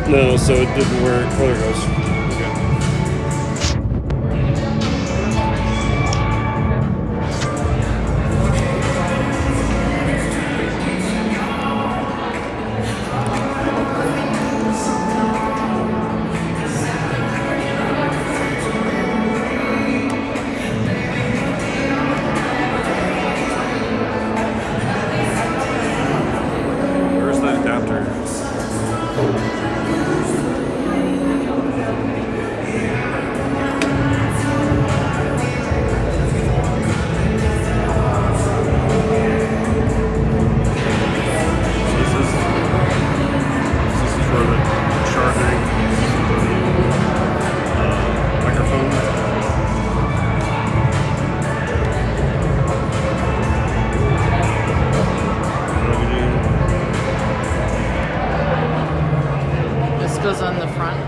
No, so it didn't work. Oh, there it goes. Okay. Where's the adapter? This is for the charging for the microphone. This goes on the front.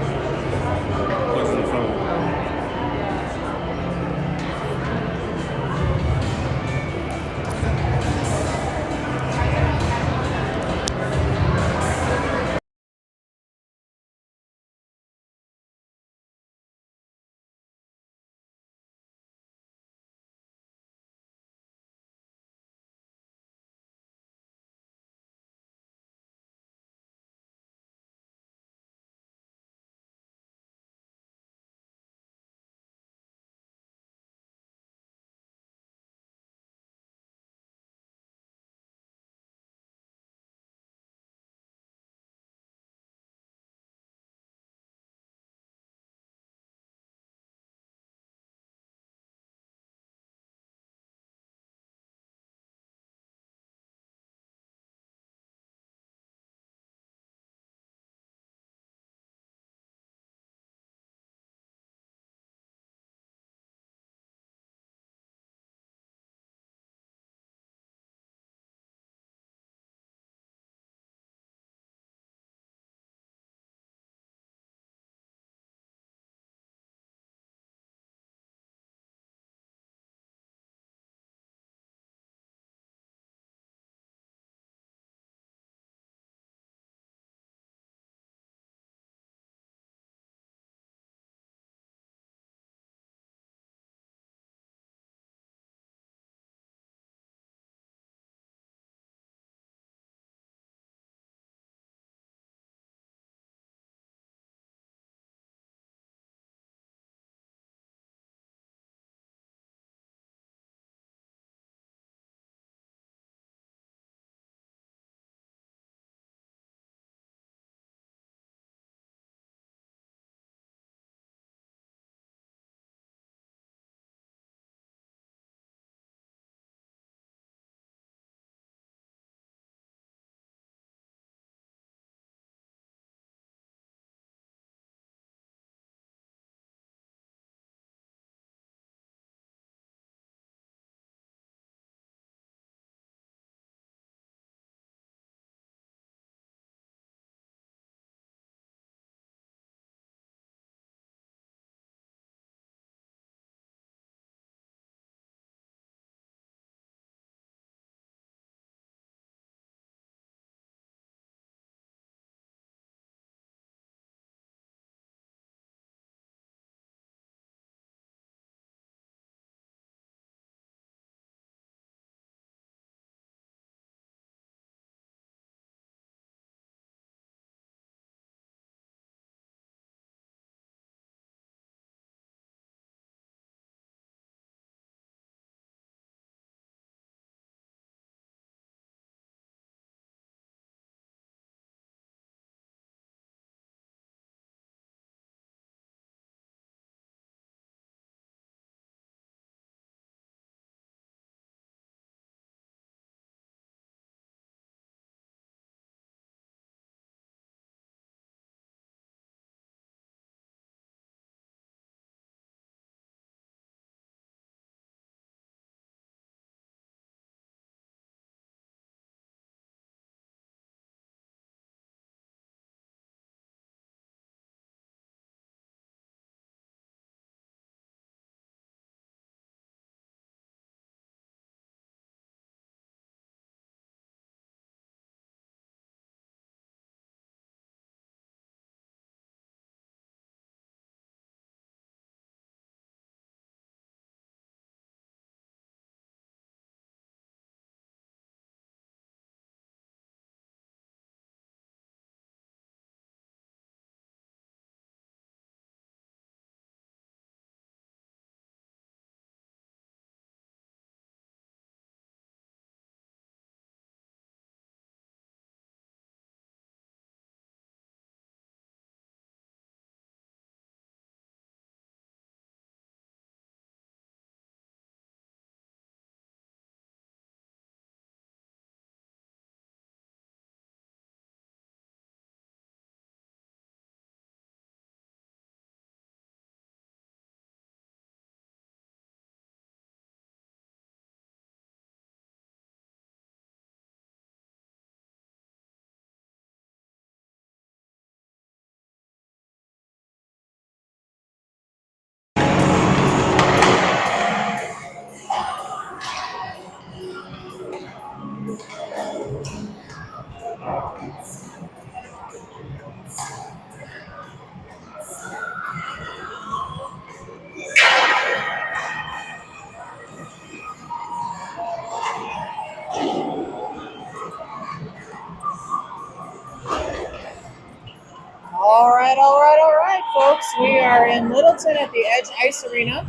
all right, folks. We are in Littleton at the Edge Ice Arena,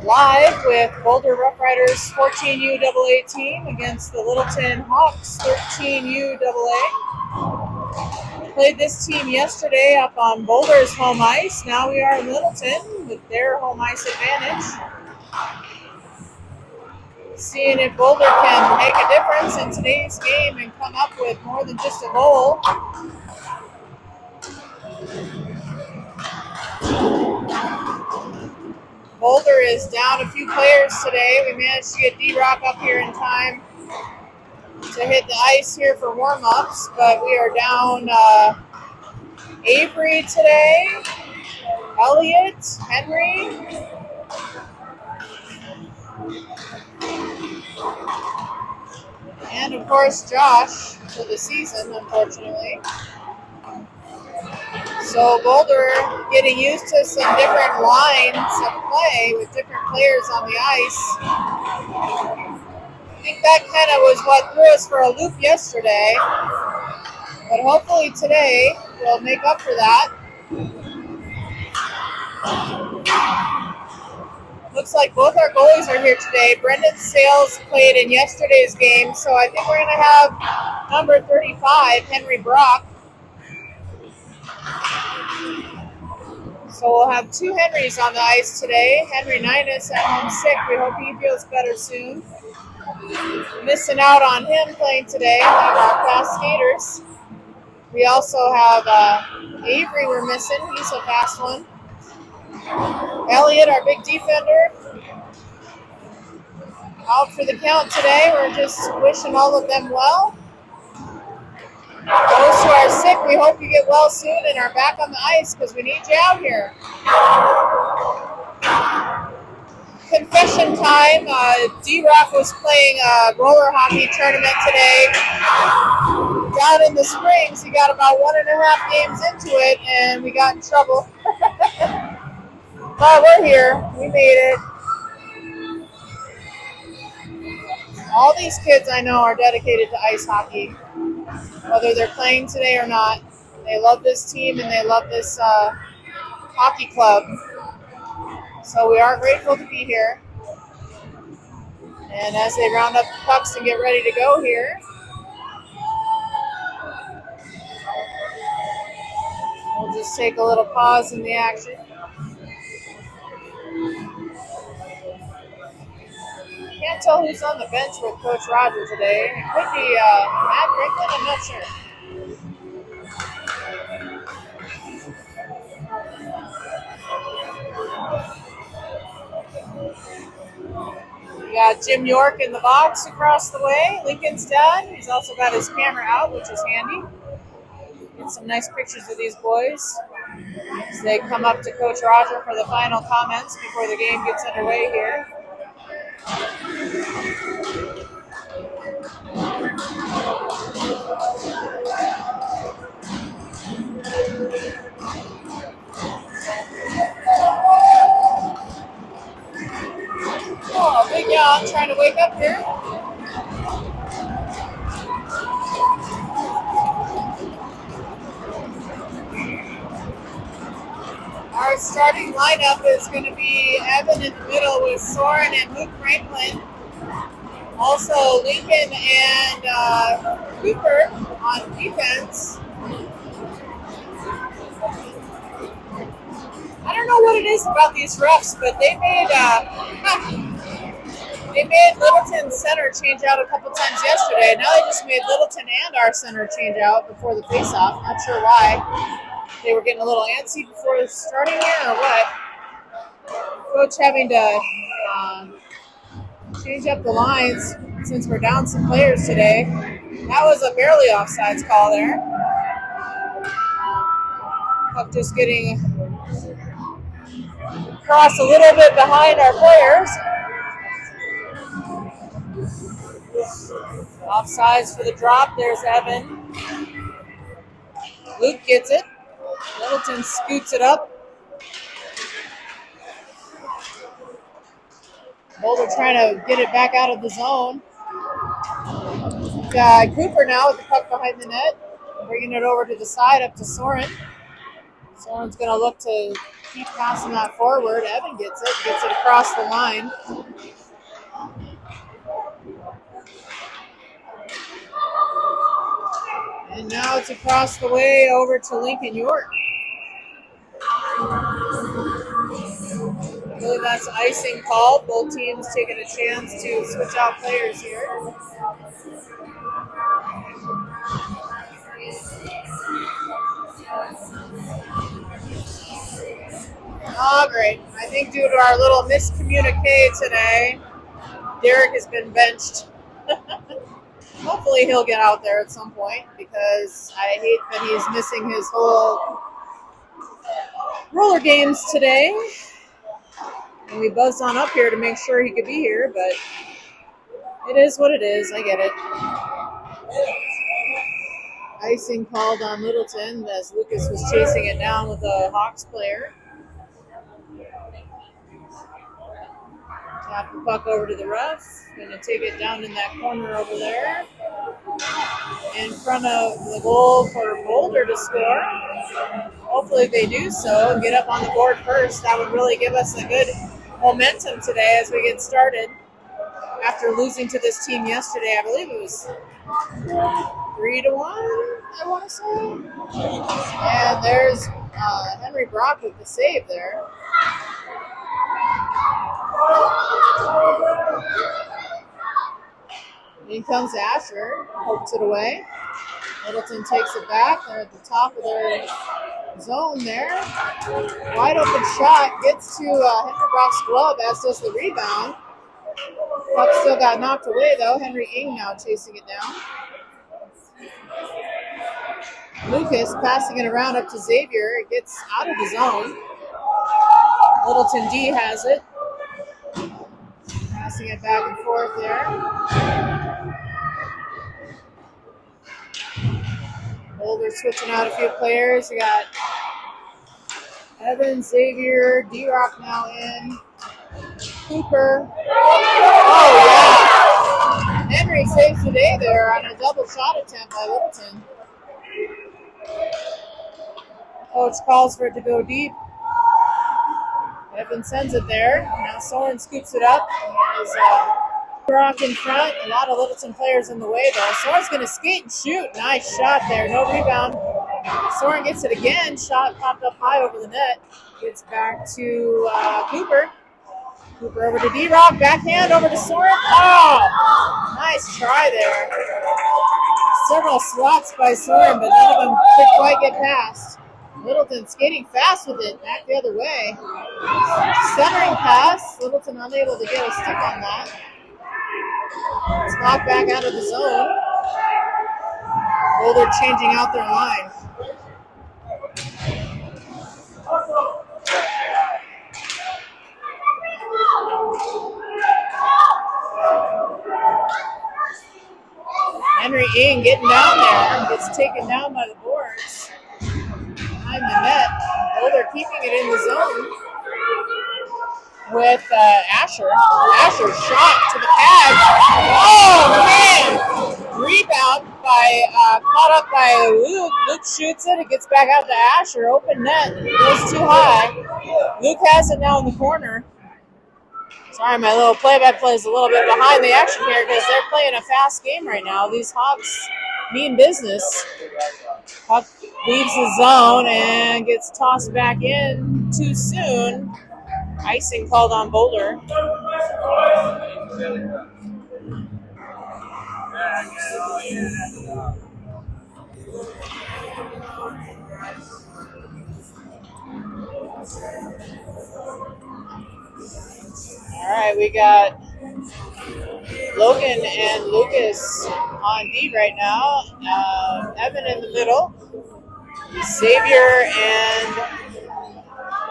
live with Boulder Rough Riders 14UAA team against the Littleton Hawks 13UAA. Played this team yesterday up on Boulder's home ice. Now we are in Littleton with their home ice advantage. Seeing if Boulder can make a difference in today's game and come up with more than just a goal. Boulder is down a few players today. We managed to get D-Rock up here in time to hit the ice here for warm-ups, but we are down Avery today, Elliott, Henry, and of course Josh for the season, unfortunately. So Boulder getting used to some different lines of play with different players on the ice. I think that kind of was what threw us for a loop yesterday. But hopefully today we'll make up for that. Looks like both our goalies are here today. Brendan Sales played in yesterday's game, so I think we're going to have number 35, Henry Brock. So we'll have two Henrys on the ice today. Henry Ninus at home sick. We hope he feels better soon. Missing out on him playing today, one of our fast skaters. We also have Avery we're missing. He's a fast one. Elliott, our big defender, out for the count today. We're just wishing all of them well. Those who are sick, we hope you get well soon and are back on the ice because we need you out here. Confession time. D-Rock was playing a roller hockey tournament today. Down in the Springs, he got about 1.5 games into it and we got in trouble. But we're here. We made it. All these kids I know are dedicated to ice hockey, whether they're playing today or not. They love this team and they love this hockey club. So we are grateful to be here. And as they round up the pucks and get ready to go here, we'll just take a little pause in the action. Can't tell who's on the bench with Coach Roger today. It could be Matt Franklin, I'm not sure. We got Jim York in the box across the way, Lincoln's dad. He's also got his camera out, which is handy. Get some nice pictures of these boys as they come up to Coach Roger for the final comments before the game gets underway here. Oh, big yawn trying to wake up here. Our starting lineup is going to be Evan in the middle with Soren and Luke Franklin. Also Lincoln and Cooper on defense. I don't know what it is about these refs, but they made Littleton center change out a couple times yesterday. Now they just made Littleton and our center change out before the face-off. Not sure why. They were getting a little antsy before starting here or what. Coach having to change up the lines since we're down some players today. That was a barely offsides call there. Puck just getting across a little bit behind our players. Offsides for the drop. There's Evan. Luke gets it. Littleton scoots it up. Boulder trying to get it back out of the zone. Got Cooper now with the puck behind the net. Bringing it over to the side up to Soren. Soren's going to look to keep passing that forward. Evan gets it across the line. And now it's across the way over to Lincoln York. I believe that's icing called. Both teams taking a chance to switch out players here. Oh, great. I think due to our little miscommunique today, Derek has been benched. Hopefully he'll get out there at some point because I hate that he's missing his whole roller games today. And we buzzed on up here to make sure he could be here, but it is what it is. I get it. Icing called on Littleton as Lucas was chasing it down with a Hawks player. Tap the puck over to the ref. Going to take it down in that corner over there. In front of the goal for Boulder to score. Hopefully they do so and get up on the board first. That would really give us a good momentum today as we get started. After losing to this team yesterday, I believe it was 3-1, I want to say. And there's Henry Brock with the save there. In comes Asher, pokes it away. Littleton takes it back. They're at the top of their zone there. Wide open shot gets to Henry Brock's glove, as does the rebound. Puck still got knocked away though. Henry Ing now chasing it down. Lucas passing it around up to Xavier. It gets out of the zone. Littleton D has it. Passing it back and forth there. Boulder switching out a few players. We got Evan, Xavier, D-Rock now in. Cooper. Oh, yeah. Henry saves the day there on a double shot attempt by Littleton. Coach calls for it to go deep. Evan sends it there. Now Soren scoops it up. There's Rock in front. A lot of Littleton players in the way, though. Soren's going to skate and shoot. Nice shot there. No rebound. Soren gets it again. Shot popped up high over the net. Gets back to Cooper. Cooper over to D-Rock. Backhand over to Soren. Oh! Nice try there. Several swats by Soren, but none of them could quite get past. Littleton skating fast with it, back the other way. Centering pass, Littleton unable to get a stick on that. It's knocked back out of the zone. Boulder changing out their line. Henry Ing getting down there, gets taken down by the boards. Behind the net. Boulder keeping it in the zone with Asher. Asher's shot to the pads. Oh, man! Rebound by, caught up by Luke. Luke shoots it. It gets back out to Asher. Open net. Goes too high. Luke has it now in the corner. Sorry, my little play-by-play is a little bit behind the action here because they're playing a fast game right now. These Hawks mean business. Puck leaves the zone and gets tossed back in too soon. Icing called on Boulder. All right, we got Logan and Lucas on D right now. Evan in the middle. Xavier and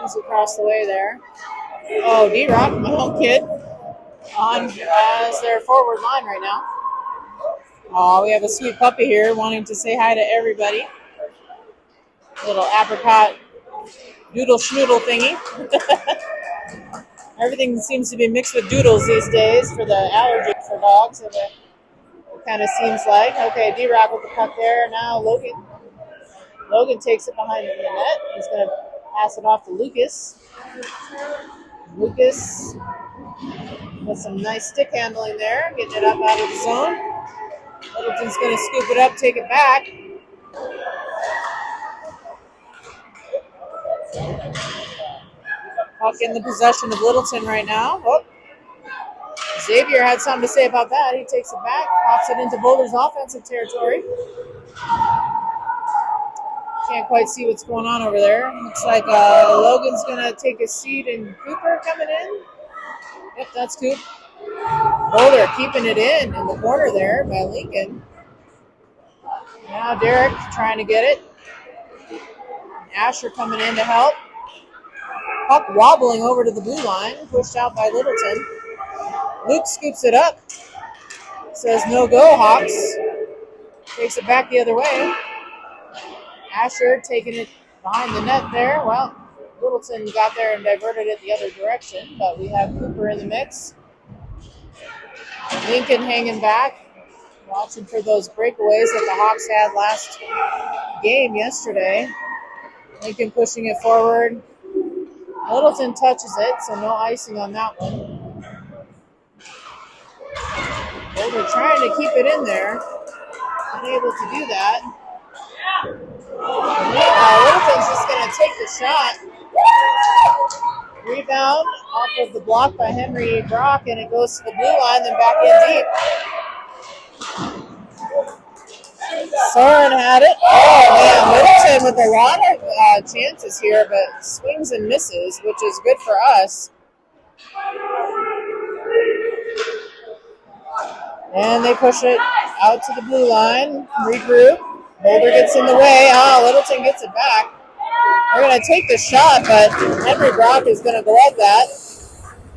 who's across the way there? Oh, D-Rock, my own kid, on as their forward line right now. Oh, we have a sweet puppy here wanting to say hi to everybody. Little apricot doodle schnoodle thingy. Everything seems to be mixed with doodles these days for the allergy for dogs. So the kind of seems like. Okay, D-Rock with the puck there. Now Logan. Logan takes it behind the net. He's going to pass it off to Lucas. Lucas with some nice stick handling there, getting it up out of the zone. Littleton's going to scoop it up, take it back. Puck in the possession of Littleton right now. Oh. Xavier had something to say about that. He takes it back, pops it into Boulder's offensive territory. Can't quite see what's going on over there. Looks like Logan's going to take a seat and Cooper coming in. Yep, that's Coop. Boulder keeping it in the corner there by Lincoln. Now Derek trying to get it. Asher coming in to help. Puck wobbling over to the blue line, pushed out by Littleton. Luke scoops it up. Says no go, Hawks. Takes it back the other way. Asher taking it behind the net there. Well, Littleton got there and diverted it the other direction, but we have Cooper in the mix. Lincoln hanging back, watching for those breakaways that the Hawks had last game yesterday. Lincoln pushing it forward. Littleton touches it, so no icing on that one. Boulder trying to keep it in there. Unable to do that. Littleton's just going to take the shot. Rebound off of the block by Henry Brock, and it goes to the blue line, then back in deep. Soren had it. Oh, man, Littleton with a lot of chances here, but swings and misses, which is good for us. And they push it out to the blue line, regroup. Boulder gets in the way. Littleton gets it back. We're going to take the shot, but Henry Brock is going to go at that.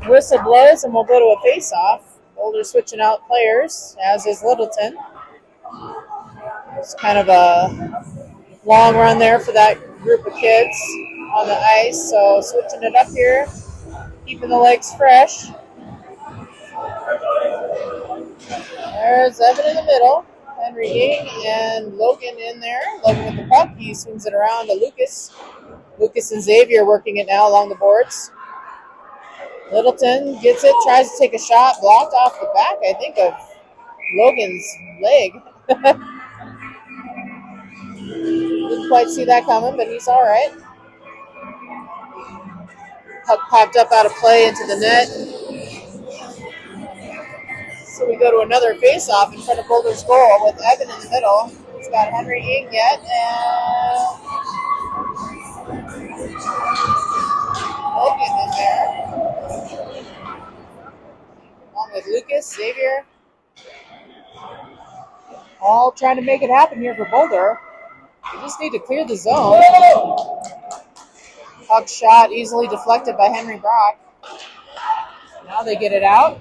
Whistle blows, and we'll go to a face-off. Boulder switching out players, as is Littleton. It's kind of a long run there for that group of kids on the ice. So switching it up here, keeping the legs fresh. There's Evan in the middle. Henry Ying and Logan in there. Logan with the puck. He swings it around to Lucas. Lucas and Xavier working it now along the boards. Littleton gets it, tries to take a shot, blocked off the back, I think, of Logan's leg. Didn't quite see that coming, but he's all right. Puck popped up out of play into the net. So we go to another face-off in front of Boulder's goal with Evan in the middle. He's got Henry Ying yet, and Logan in there. Along with Lucas, Xavier. All trying to make it happen here for Boulder. We just need to clear the zone. Puck shot easily deflected by Henry Brock. Now they get it out.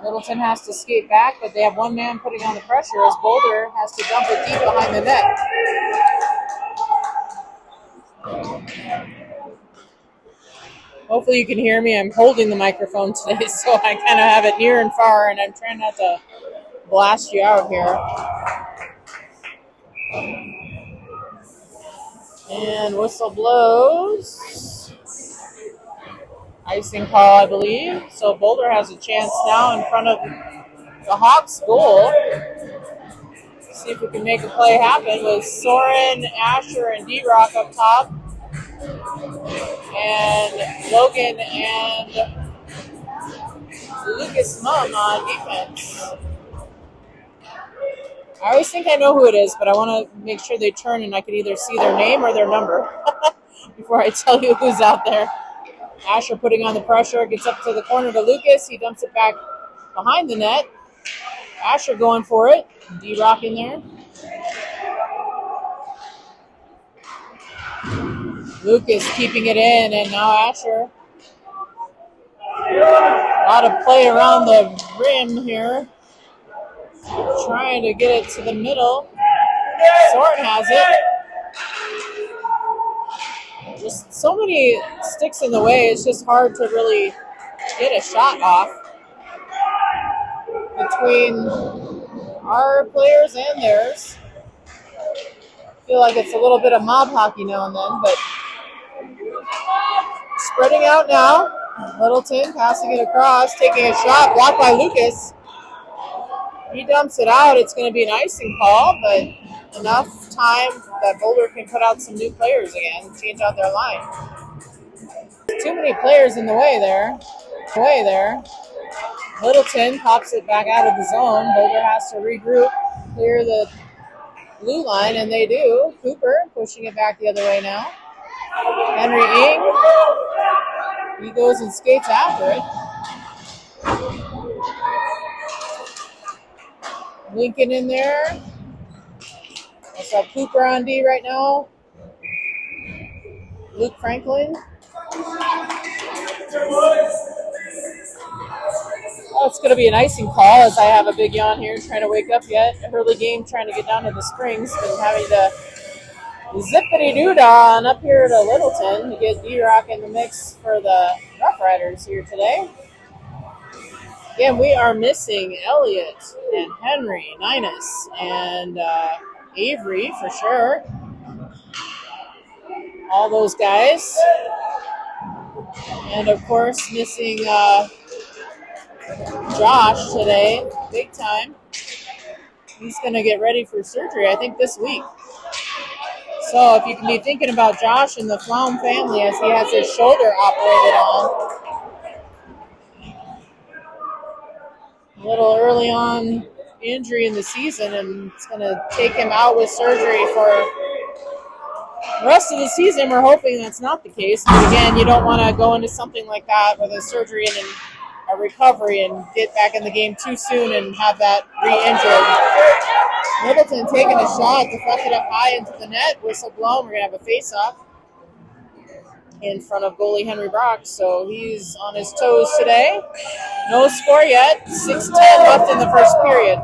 Littleton has to skate back, but they have one man putting on the pressure as Boulder has to dump it deep behind the net. Hopefully you can hear me. I'm holding the microphone today, so I kind of have it near and far, and I'm trying not to blast you out here. And whistle blows. Icing call, I believe. So Boulder has a chance now in front of the Hawks goal. See if we can make a play happen with Soren, Asher, and D-Rock up top. And Logan and Lucas Mum on defense. I always think I know who it is, but I want to make sure they turn and I can either see their name or their number before I tell you who's out there. Asher putting on the pressure, gets up to the corner to Lucas. He dumps it back behind the net. Asher going for it. D-Rock in there. Lucas keeping it in, and now Asher. A lot of play around the rim here. Trying to get it to the middle. Soren has it. Just so many sticks in the way. It's just hard to really get a shot off. The between our players and theirs. I feel like it's a little bit of mob hockey now and then, but spreading out now. Littleton passing it across, taking a shot, blocked by Lucas. He dumps it out. It's going to be an icing call, but enough time that Boulder can put out some new players again, change out their line. Too many players in the way there. Littleton pops it back out of the zone. Boulder has to regroup, clear the blue line, and they do. Cooper pushing it back the other way now. Henry Ing. He goes and skates after it. Lincoln in there. Let's have Cooper on D right now. Luke Franklin. Oh, it's going to be an icing call as I have a big yawn here, trying to wake up yet. Early game, trying to get down to the Springs, but having to zippity-doo-dah on up here to Littleton to get D-Rock in the mix for the Rough Riders here today. Again, we are missing Elliott and Henry, Ninus, and Avery for sure. All those guys. And, of course, missing Josh today, big time. He's going to get ready for surgery, I think, this week. So if you can be thinking about Josh and the Flaum family as he has his shoulder operated on. A little early on injury in the season, and it's going to take him out with surgery for the rest of the season. We're hoping that's not the case. But again, you don't want to go into something like that with a surgery and a recovery and get back in the game too soon and have that re-injured. Littleton taking a shot, deflected up high into the net. Whistle blown. We're going to have a face-off in front of goalie Henry Brock. So he's on his toes today. No score yet. 6:10 left in the first period.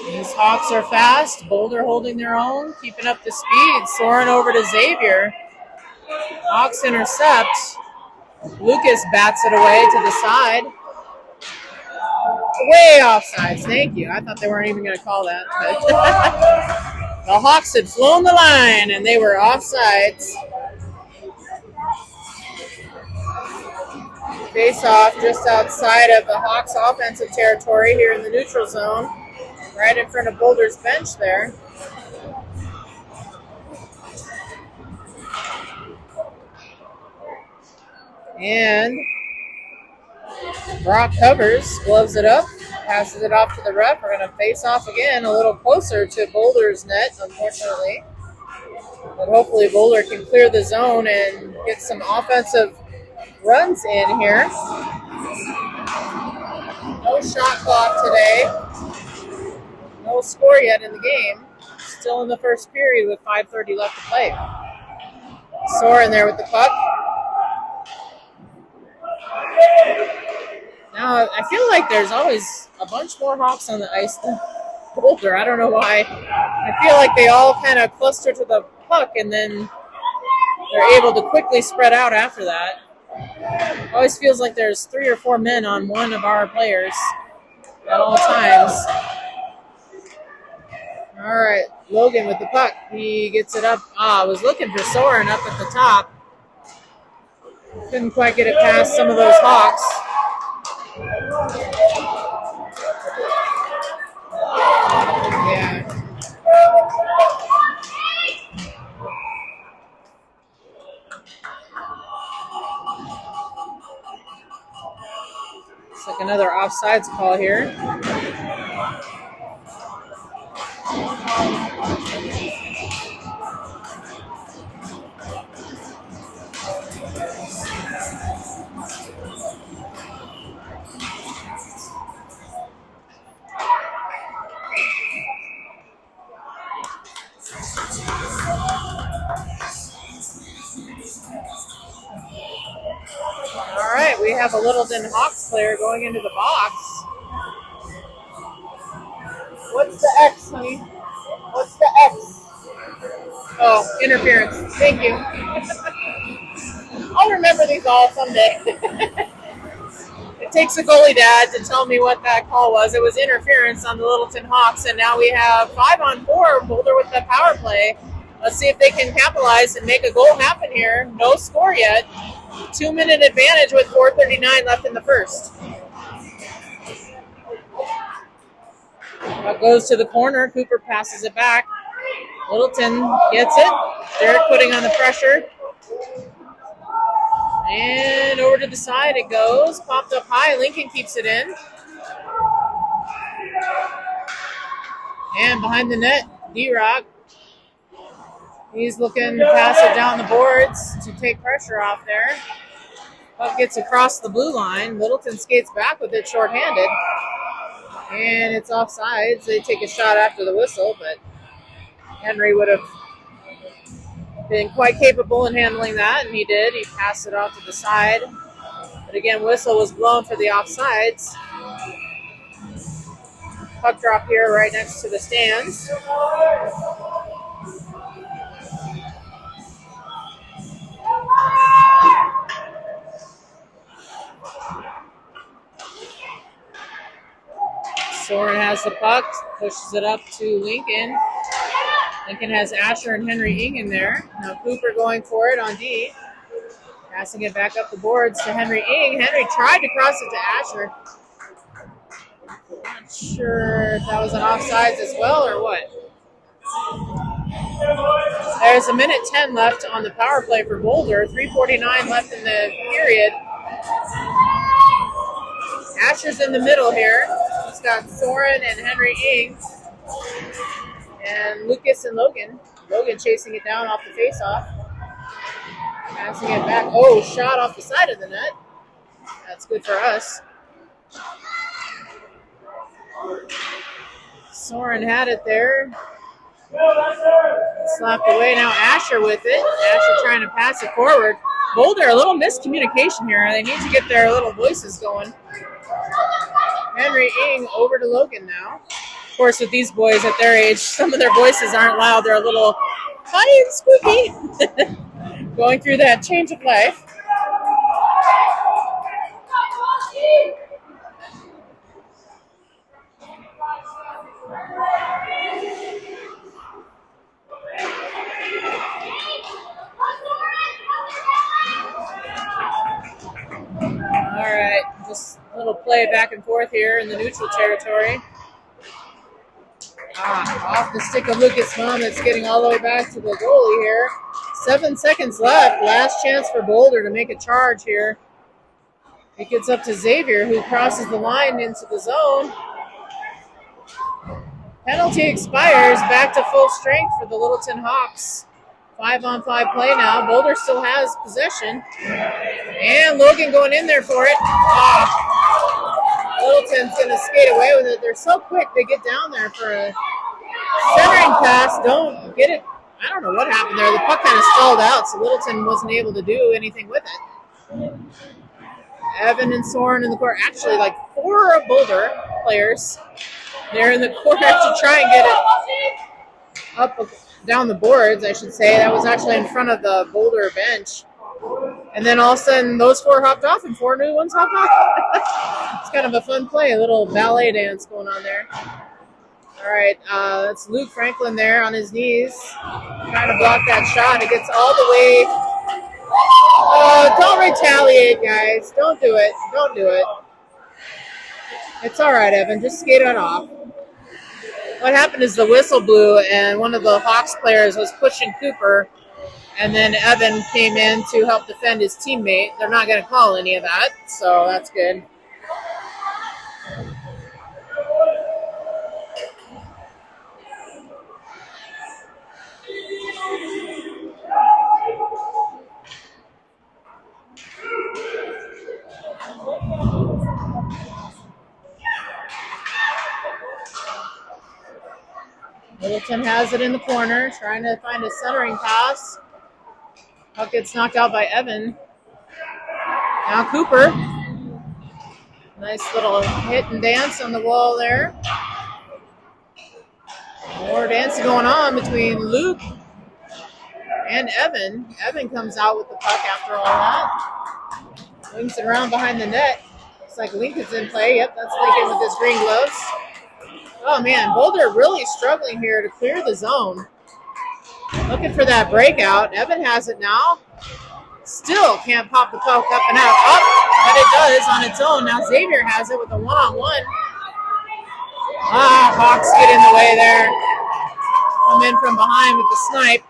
These Hawks are fast. Boulder holding their own, keeping up the speed. Soaring over to Xavier. Hawks intercept. Lucas bats it away to the side. Way offsides. Thank you. I thought they weren't even going to call that. But the Hawks had flown the line, and they were offsides. Face off just outside of the Hawks' offensive territory here in the neutral zone. Right in front of Boulder's bench there. And Brock covers, gloves it up, passes it off to the ref. We're going to face off again a little closer to Boulder's net, unfortunately. But hopefully Boulder can clear the zone and get some offensive runs in here. No shot clock today. No score yet in the game. Still in the first period with 5:30 left to play. Soren there with the puck. Now, I feel like there's always a bunch more Hawks on the ice than Boulder. I don't know why. I feel like they all kind of cluster to the puck, and then they're able to quickly spread out after that. It always feels like there's 3 or 4 men on one of our players at all times. All right, Logan with the puck. He gets it up. I was looking for Soren up at the top. Couldn't quite get it past some of those Hawks. Yeah. It's like another offsides call here. we have a Littleton Hawks player going into the box. What's the X, honey? What's the X? Oh, interference. Thank you. I'll remember these all someday. It takes a goalie dad to tell me what that call was. It was interference on the Littleton Hawks, and now we have 5-on-4, Boulder with the power play. Let's see if they can capitalize and make a goal happen here. No score yet. 2-minute advantage with 4:39 left in the first. That goes to the corner. Cooper passes it back. Littleton gets it. Derek putting on the pressure. And over to the side it goes. Popped up high. Lincoln keeps it in. And behind the net, D-Rock. He's looking to pass it down the boards to take pressure off there. Puck gets across the blue line. Littleton skates back with it shorthanded. And it's offsides. They take a shot after the whistle, but Henry would have been quite capable in handling that, and he did. He passed it off to the side. But again, whistle was blown for the offsides. Puck drop here right next to the stands. Soren has the puck, pushes it up to Lincoln. Lincoln has Asher and Henry Ing in there. Now Cooper going for it on D. Passing it back up the boards to Henry Ing. Henry tried to cross it to Asher. Not sure if that was an offsides as well or what. There's 1:10 left on the power play for Boulder. 3:49 left in the period. Asher's in the middle here. He's got Soren and Henry Ing. And Lucas and Logan. Logan chasing it down off the faceoff. Passing it back. Oh, shot off the side of the net. That's good for us. Soren had it there. Slapped away. Now Asher with it. Asher trying to pass it forward. Boulder, a little miscommunication here. They need to get their little voices going. Henry Ing over to Logan now. Of course, with these boys at their age, some of their voices aren't loud. They're a little high and squeaky. Going through that change of life. All right, just a little play back and forth here in the neutral territory. Off the stick of Lucas Hahn. It's getting all the way back to the goalie here. 7 seconds left. Last chance for Boulder to make a charge here. It gets up to Xavier, who crosses the line into the zone. Penalty expires. Back to full strength for the Littleton Hawks. 5-on-5 play now. Boulder still has possession. And Logan going in there for it. Littleton's going to skate away with it. They're so quick. They get down there for a centering pass. Don't get it. I don't know what happened there. The puck kind of stalled out, so Littleton wasn't able to do anything with it. Evan and Soren in the court. Actually, like 4 Boulder players. They're in the corner to try and get it up down the boards, I should say. That was actually in front of the Boulder bench. And then all of a sudden, those 4 hopped off and 4 new ones hopped off. It's kind of a fun play, a little ballet dance going on there. All right, that's Luke Franklin there on his knees, trying to block that shot. It gets all the way. Oh, don't retaliate, guys. Don't do it. Don't do it. It's all right, Evan. Just skate it off. What happened is the whistle blew, and one of the Hawks players was pushing Cooper, and then Evan came in to help defend his teammate. They're not going to call any of that, so that's good. Littleton has it in the corner, trying to find a centering pass. Puck gets knocked out by Evan. Now Cooper Nice little hit and dance on the wall there. More dancing going on between Luke and Evan. Evan comes out with the puck after all that. Wings it around behind the net. Looks like Lincoln's in play. Yep, that's Lincoln with his green gloves. Oh man, Boulder really struggling here to clear the zone. Looking for that breakout. Evan has it now. Still can't pop the puck up and out. Up, but it does on its own. Now Xavier has it with a one-on-one. Hawks get in the way there. Come in from behind with the snipe.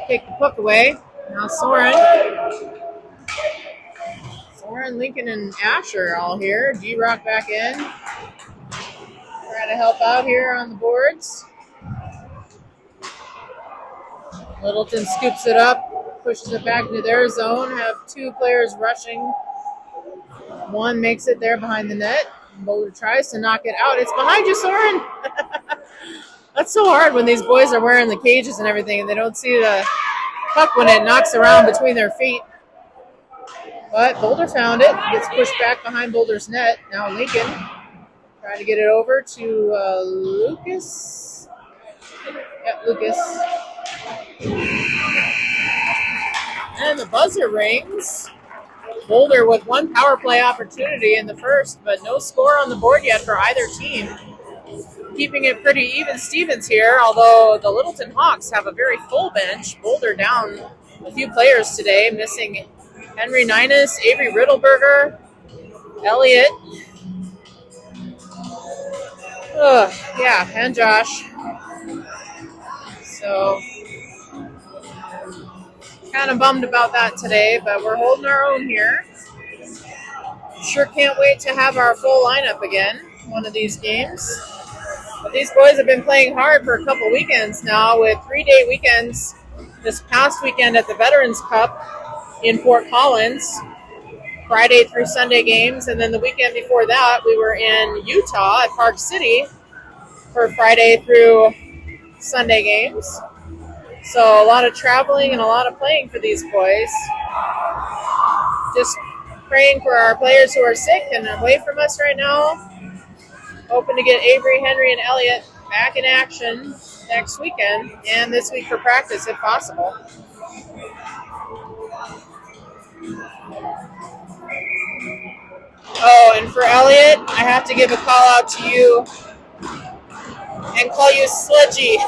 Take the puck away. Now Soren, Lincoln, and Asher all here. D-Rock back in. Trying to help out here on the boards. Littleton scoops it up, pushes it back into their zone. Have two players rushing. One makes it there behind the net. Boulder tries to knock it out. It's behind you, Soren. That's so hard when these boys are wearing the cages and everything and they don't see the puck when it knocks around between their feet. But Boulder found it. Gets pushed back behind Boulder's net. Now Lincoln trying to get it over to Lucas. Yep, Lucas. And the buzzer rings. Boulder with one power play opportunity in the first, but no score on the board yet for either team. Keeping it pretty even Stevens here, although the Littleton Hawks have a very full bench. Boulder down a few players today, missing Henry Ninus, Avery Riddleberger, Elliott. And Josh. So, kind of bummed about that today, but we're holding our own here. Sure can't wait to have our full lineup again one of these games. But these boys have been playing hard for a couple weekends now with 3-day weekends this past weekend at the Veterans Cup in Fort Collins, Friday through Sunday games, and then the weekend before that we were in Utah at Park City for Friday through Sunday games. So a lot of traveling and a lot of playing for these boys. Just praying for our players who are sick and away from us right now. Hoping to get Avery, Henry, and Elliott back in action next weekend and this week for practice if possible. Oh, and for Elliott, I have to give a call out to you and call you Sludgy.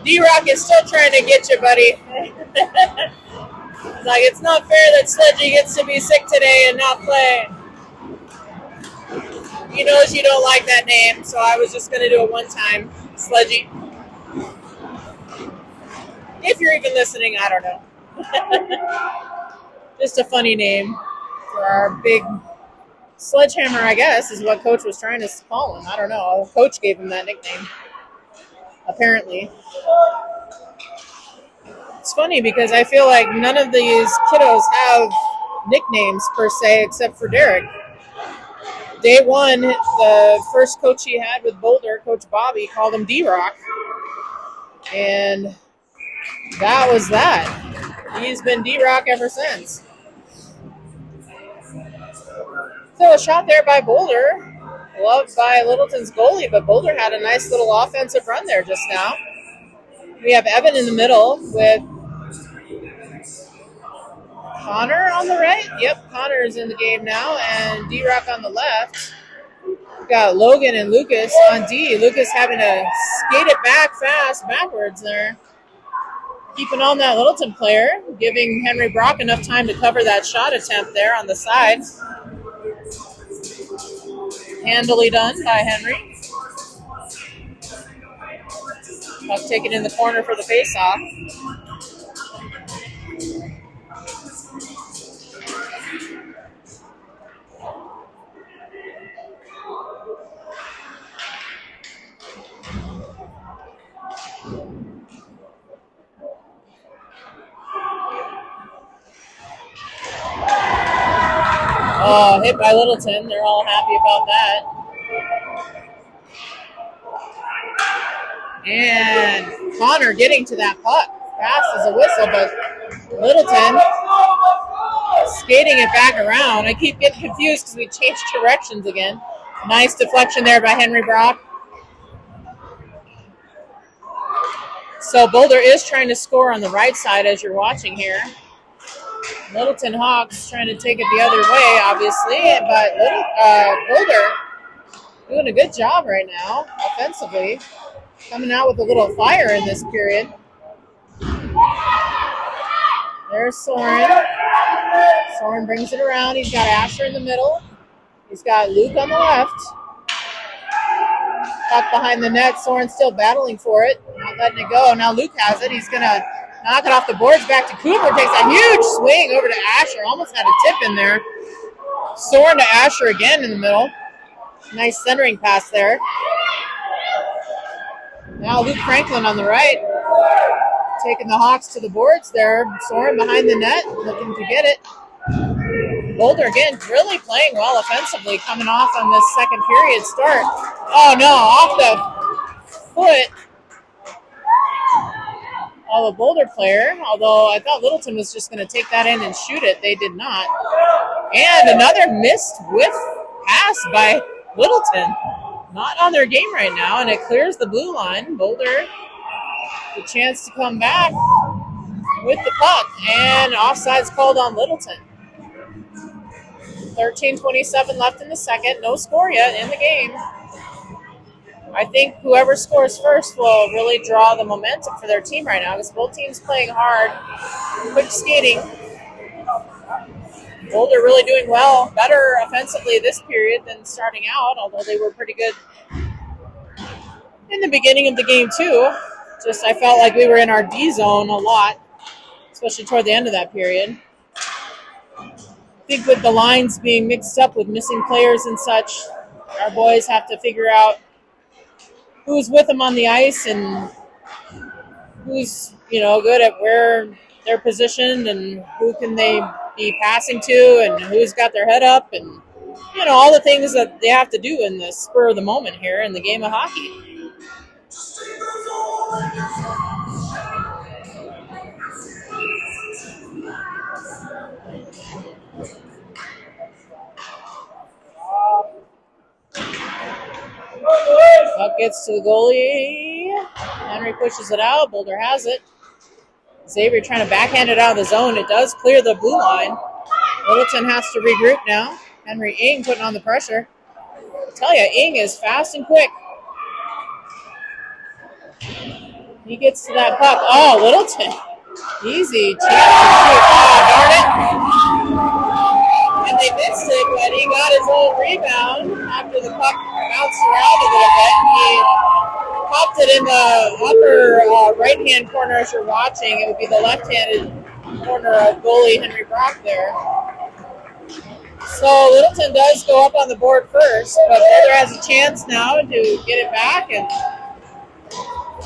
D-Rock is still trying to get you, buddy. Like, it's not fair that Sludgy gets to be sick today and not play. He knows you don't like that name, so I was just going to do it one time. Sludgy. If you're even listening, I don't know. Just a funny name for our big sledgehammer, I guess, is what Coach was trying to call him. I don't know. Coach gave him that nickname, apparently. It's funny because I feel like none of these kiddos have nicknames per se except for Derek. Day one, the first coach he had with Boulder, Coach Bobby, called him D-Rock. And that was that. He's been D-Rock ever since. So a shot there by Boulder. Loved by Littleton's goalie, but Boulder had a nice little offensive run there just now. We have Evan in the middle with Connor on the right. Yep, Connor is in the game now, and D-Rock on the left. We've got Logan and Lucas on D. Lucas having to skate it back fast backwards there. Keeping on that Littleton player, giving Henry Brock enough time to cover that shot attempt there on the side. Handily done by Henry. Puck taken in the corner for the face-off. Oh, hit by Littleton. They're all happy about that. And Connor getting to that puck. Fast as a whistle, but Littleton skating it back around. I keep getting confused because we changed directions again. Nice deflection there by Henry Brock. So Boulder is trying to score on the right side as you're watching here. Littleton Hawks trying to take it the other way, obviously, but Boulder doing a good job right now offensively. Coming out with a little fire in this period. There's Soren. Soren brings it around. He's got Asher in the middle. He's got Luke on the left. Puck behind the net. Soren still battling for it. Not letting it go. Now Luke has it. He's going to knock it off the boards. Back to Cooper. Takes a huge swing over to Asher. Almost had a tip in there. Soren to Asher again in the middle. Nice centering pass there. Now Luke Franklin on the right. Taking the Hawks to the boards there. Soren behind the net. Looking to get it. Boulder again really playing well offensively, coming off on this second period start. Oh no, off the foot of a Boulder player, although I thought Littleton was just going to take that in and shoot it. They did not. And another missed whiff pass by Littleton. Not on their game right now, and it clears the blue line. Boulder, the chance to come back with the puck, and offside's called on Littleton. 13:27 left in the second. No score yet in the game. I think whoever scores first will really draw the momentum for their team right now because both teams playing hard, quick skating. Boulder really doing well, better offensively this period than starting out, although they were pretty good in the beginning of the game too. Just I felt like we were in our D zone a lot, especially toward the end of that period. I think with the lines being mixed up with missing players and such, our boys have to figure out who's with them on the ice and who's, good at where they're positioned and who can they be passing to and who's got their head up and, all the things that they have to do in the spur of the moment here in the game of hockey. Puck gets to the goalie. Henry pushes it out. Boulder has it. Xavier trying to backhand it out of the zone. It does clear the blue line. Littleton has to regroup now. Henry Ing putting on the pressure. I tell you, Ing is fast and quick. He gets to that puck. Oh, Littleton. Easy chance to shoot. Oh, darn it. And they missed it, but he got his own rebound after the puck bounced around a little bit. He popped it in the upper right-hand corner as you're watching. It would be the left-handed corner of goalie Henry Brock there. So Littleton does go up on the board first, but Boulder has a chance now to get it back and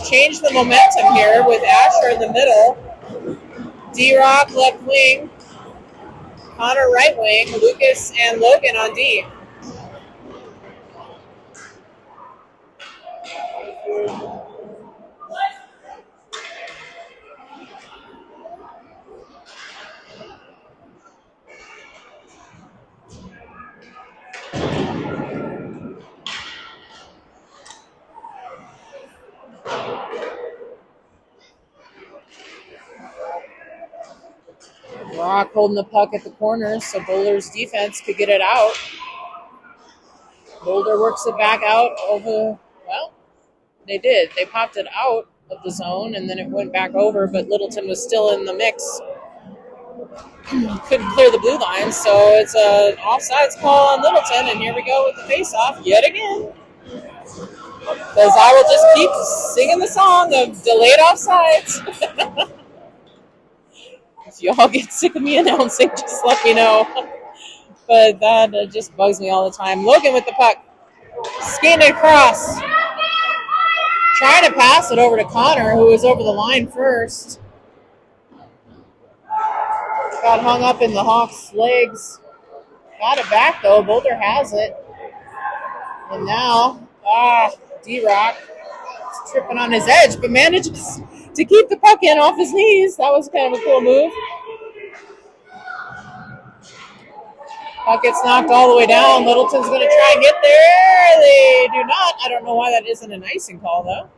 change the momentum here with Asher in the middle. D-Rock left wing. Connor right wing, Lucas and Logan on D. Brock holding the puck at the corner so Boulder's defense could get it out. Boulder works it back out over, they did. They popped it out of the zone and then it went back over, but Littleton was still in the mix. Couldn't clear the blue line, so it's an offsides call on Littleton, and here we go with the face-off yet again. Because I will just keep singing the song of delayed offsides. If you all get sick of me announcing, just let me know. But that just bugs me all the time. Logan with the puck. Skating across. Trying to pass it over to Connor, who was over the line first. Got hung up in the Hawks' legs. Got it back, though. Boulder has it. And now, D-Rock is tripping on his edge, but manages to keep the puck in off his knees. That was kind of a cool move. Puck gets knocked all the way down. Littleton's going to try and get there. They do not. I don't know why that isn't an icing call, though.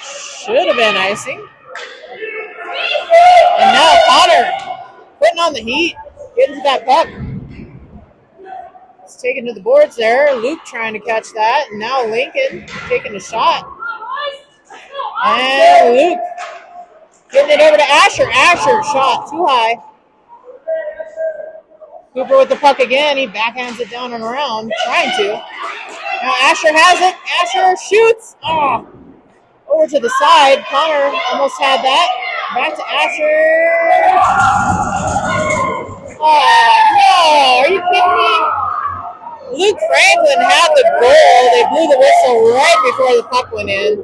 Should have been icing. And now Connor putting on the heat. Getting to that puck. It's taken to the boards there. Luke trying to catch that. And now Lincoln taking a shot. And Luke getting it over to Asher. Asher shot too high. Cooper with the puck again. He backhands it down and around, trying to. Now Asher has it. Asher shoots. Oh, over to the side. Connor almost had that. Back to Asher. Oh, no. Are you kidding me? Luke Franklin had the goal. They blew the whistle right before the puck went in.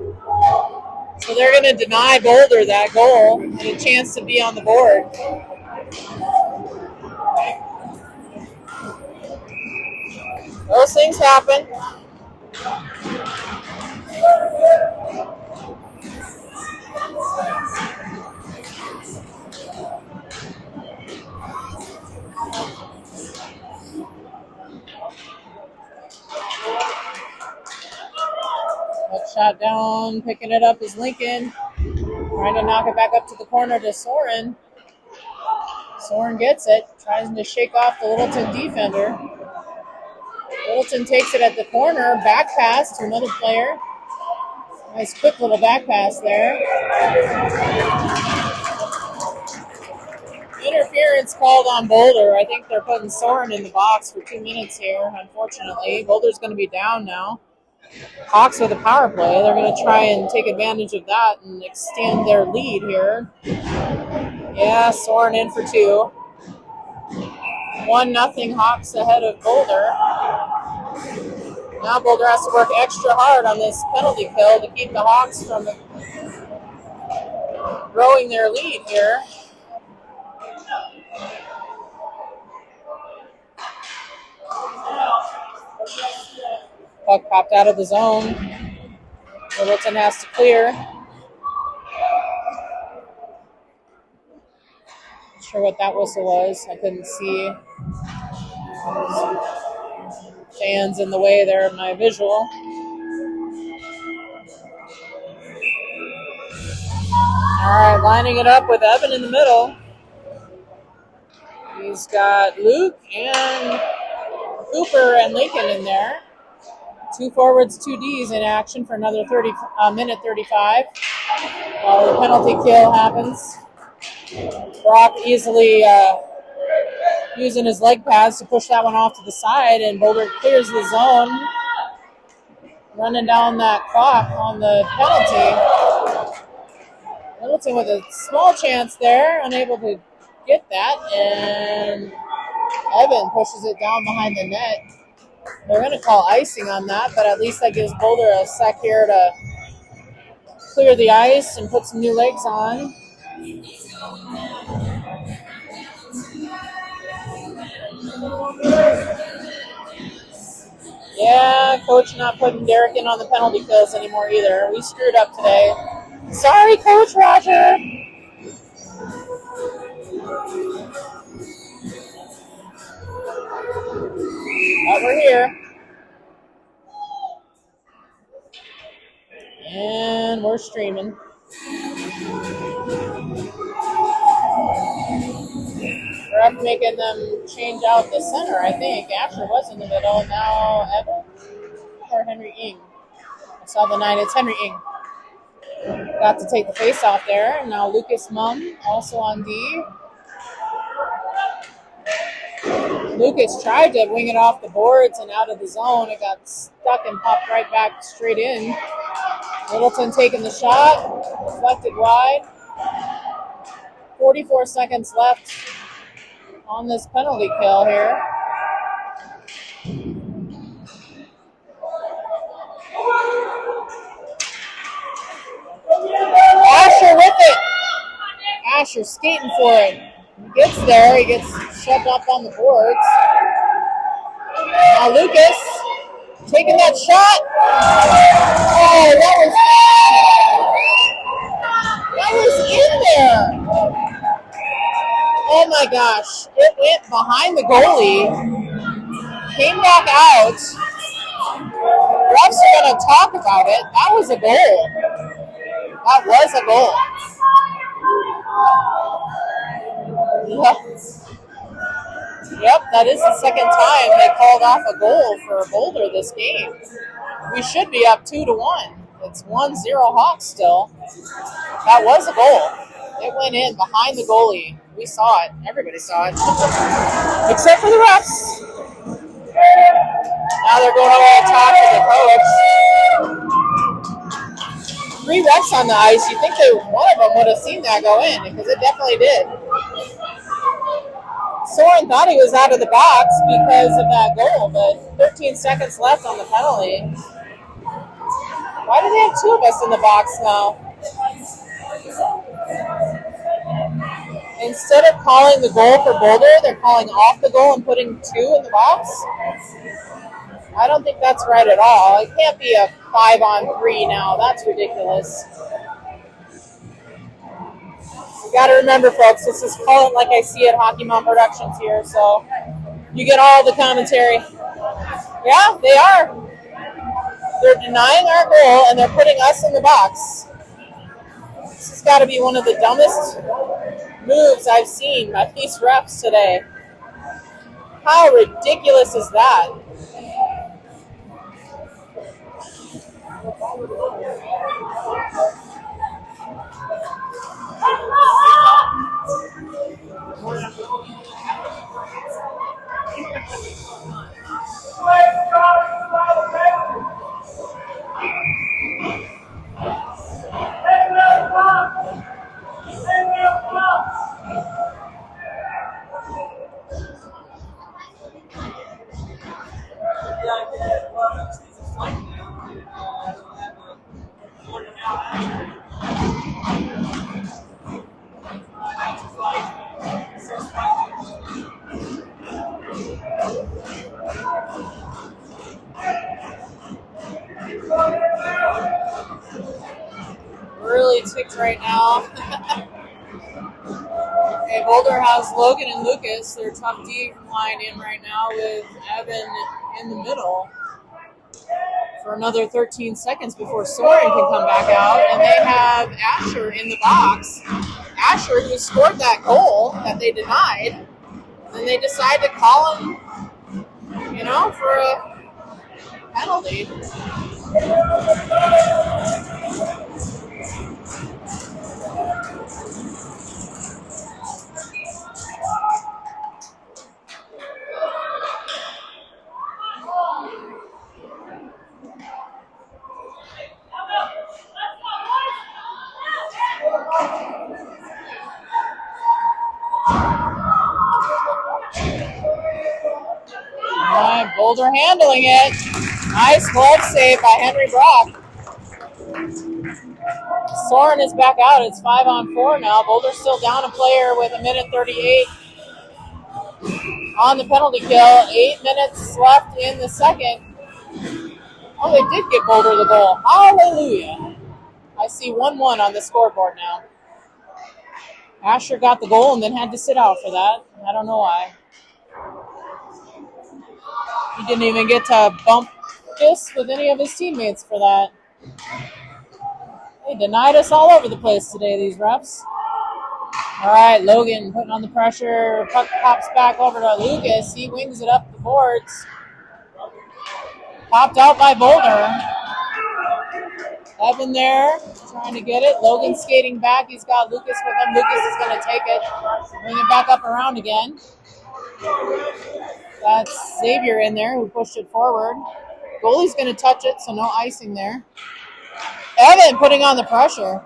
So they're going to deny Boulder that goal and a chance to be on the board. Those things happen. Shot down, picking it up is Lincoln. Trying to knock it back up to the corner to Soren. Soren gets it, tries to shake off the Littleton defender. Littleton takes it at the corner, back pass to another player. Nice quick little back pass there. Interference called on Boulder. I think they're putting Soren in the box for 2 minutes here, unfortunately. Boulder's going to be down now. Hawks with a power play. They're going to try and take advantage of that and extend their lead here. Yeah, Soren in for 2. 1-0 Hawks ahead of Boulder. Now Boulder has to work extra hard on this penalty kill to keep the Hawks from growing their lead here. Puck popped out of the zone. Littleton has to clear. Not sure what that whistle was. I couldn't see. Fans in the way there of my visual. All right, lining it up with Evan in the middle. He's got Luke and Cooper and Lincoln in there. 2 forwards, 2 Ds in action for another minute 35 while the penalty kill happens. Brock easily using his leg pads to push that one off to the side, and Boulder clears the zone, running down that clock on the penalty. Littleton with a small chance there, unable to get that, and Evan pushes it down behind the net. They're going to call icing on that, but at least that gives Boulder a sec here to clear the ice and put some new legs on. Yeah, coach not putting Derek in on the penalty kills anymore either. We screwed up today. Sorry, Coach Roger. But we're here. And we're streaming. We're up making them change out the center, I think. Asher was in the middle. Now Evan or Henry Ing. I saw the 9. It's Henry Ing. Got to take the face off there. And now Lucas Mum also on D. Lucas tried to wing it off the boards and out of the zone. It got stuck and popped right back straight in. Littleton taking the shot. Deflected wide. 44 seconds left on this penalty kill here. Asher with it. Asher skating for it. He gets there. He gets shoved up on the boards. Now Lucas taking that shot. Oh, that was in there. Oh my gosh. It went went behind the goalie, came back out. Refs are going to talk about it. That was a goal. That was a goal. Yep, that is the second time they called off a goal for Boulder this game. We should be up 2-1. It's 1-0 Hawks still. That was a goal. It went in behind the goalie. We saw it. Everybody saw it. Except for the refs. Now they're going over to talk to the coach. 3 refs on the ice. You think one of them would have seen that go in, because it definitely did. Soren thought he was out of the box because of that goal, but 13 seconds left on the penalty. Why do they have 2 of us in the box now? Instead of calling the goal for Boulder, they're calling off the goal and putting 2 in the box? I don't think that's right at all. It can't be a 5-on-3 now. That's ridiculous. You got to remember, folks, this is Call It Like I See It Hockey Mom Productions here, so you get all the commentary. Yeah, they are. They're denying our goal, and they're putting us in the box. This has got to be one of the dumbest moves I've seen by these refs today. How ridiculous is that? Really ticked right now. Okay, Boulder has Logan and Lucas, their tough D line in right now with Evan in the middle for another 13 seconds before Soren can come back out. And they have Asher in the box. Asher, who scored that goal that they denied. And they decide to call him, for a penalty. Boulder handling it. Nice glove save by Henry Brock. Soren is back out. It's 5-on-4 now. Boulder's still down a player with 1:38 on the penalty kill. 8 minutes left in the second. Oh, they did get Boulder the goal. Hallelujah. I see 1-1 on the scoreboard now. Asher got the goal and then had to sit out for that. I don't know why. He didn't even get to bump fists with any of his teammates for that. They denied us all over the place today, these refs. All right, Logan putting on the pressure. Puck pops back over to Lucas. He wings it up the boards. Popped out by Boulder. Evan there trying to get it. Logan skating back. He's got Lucas with him. Lucas is going to take it. Bring it back up around again. That's Xavier in there who pushed it forward. Goalie's going to touch it, so no icing there. Evan putting on the pressure.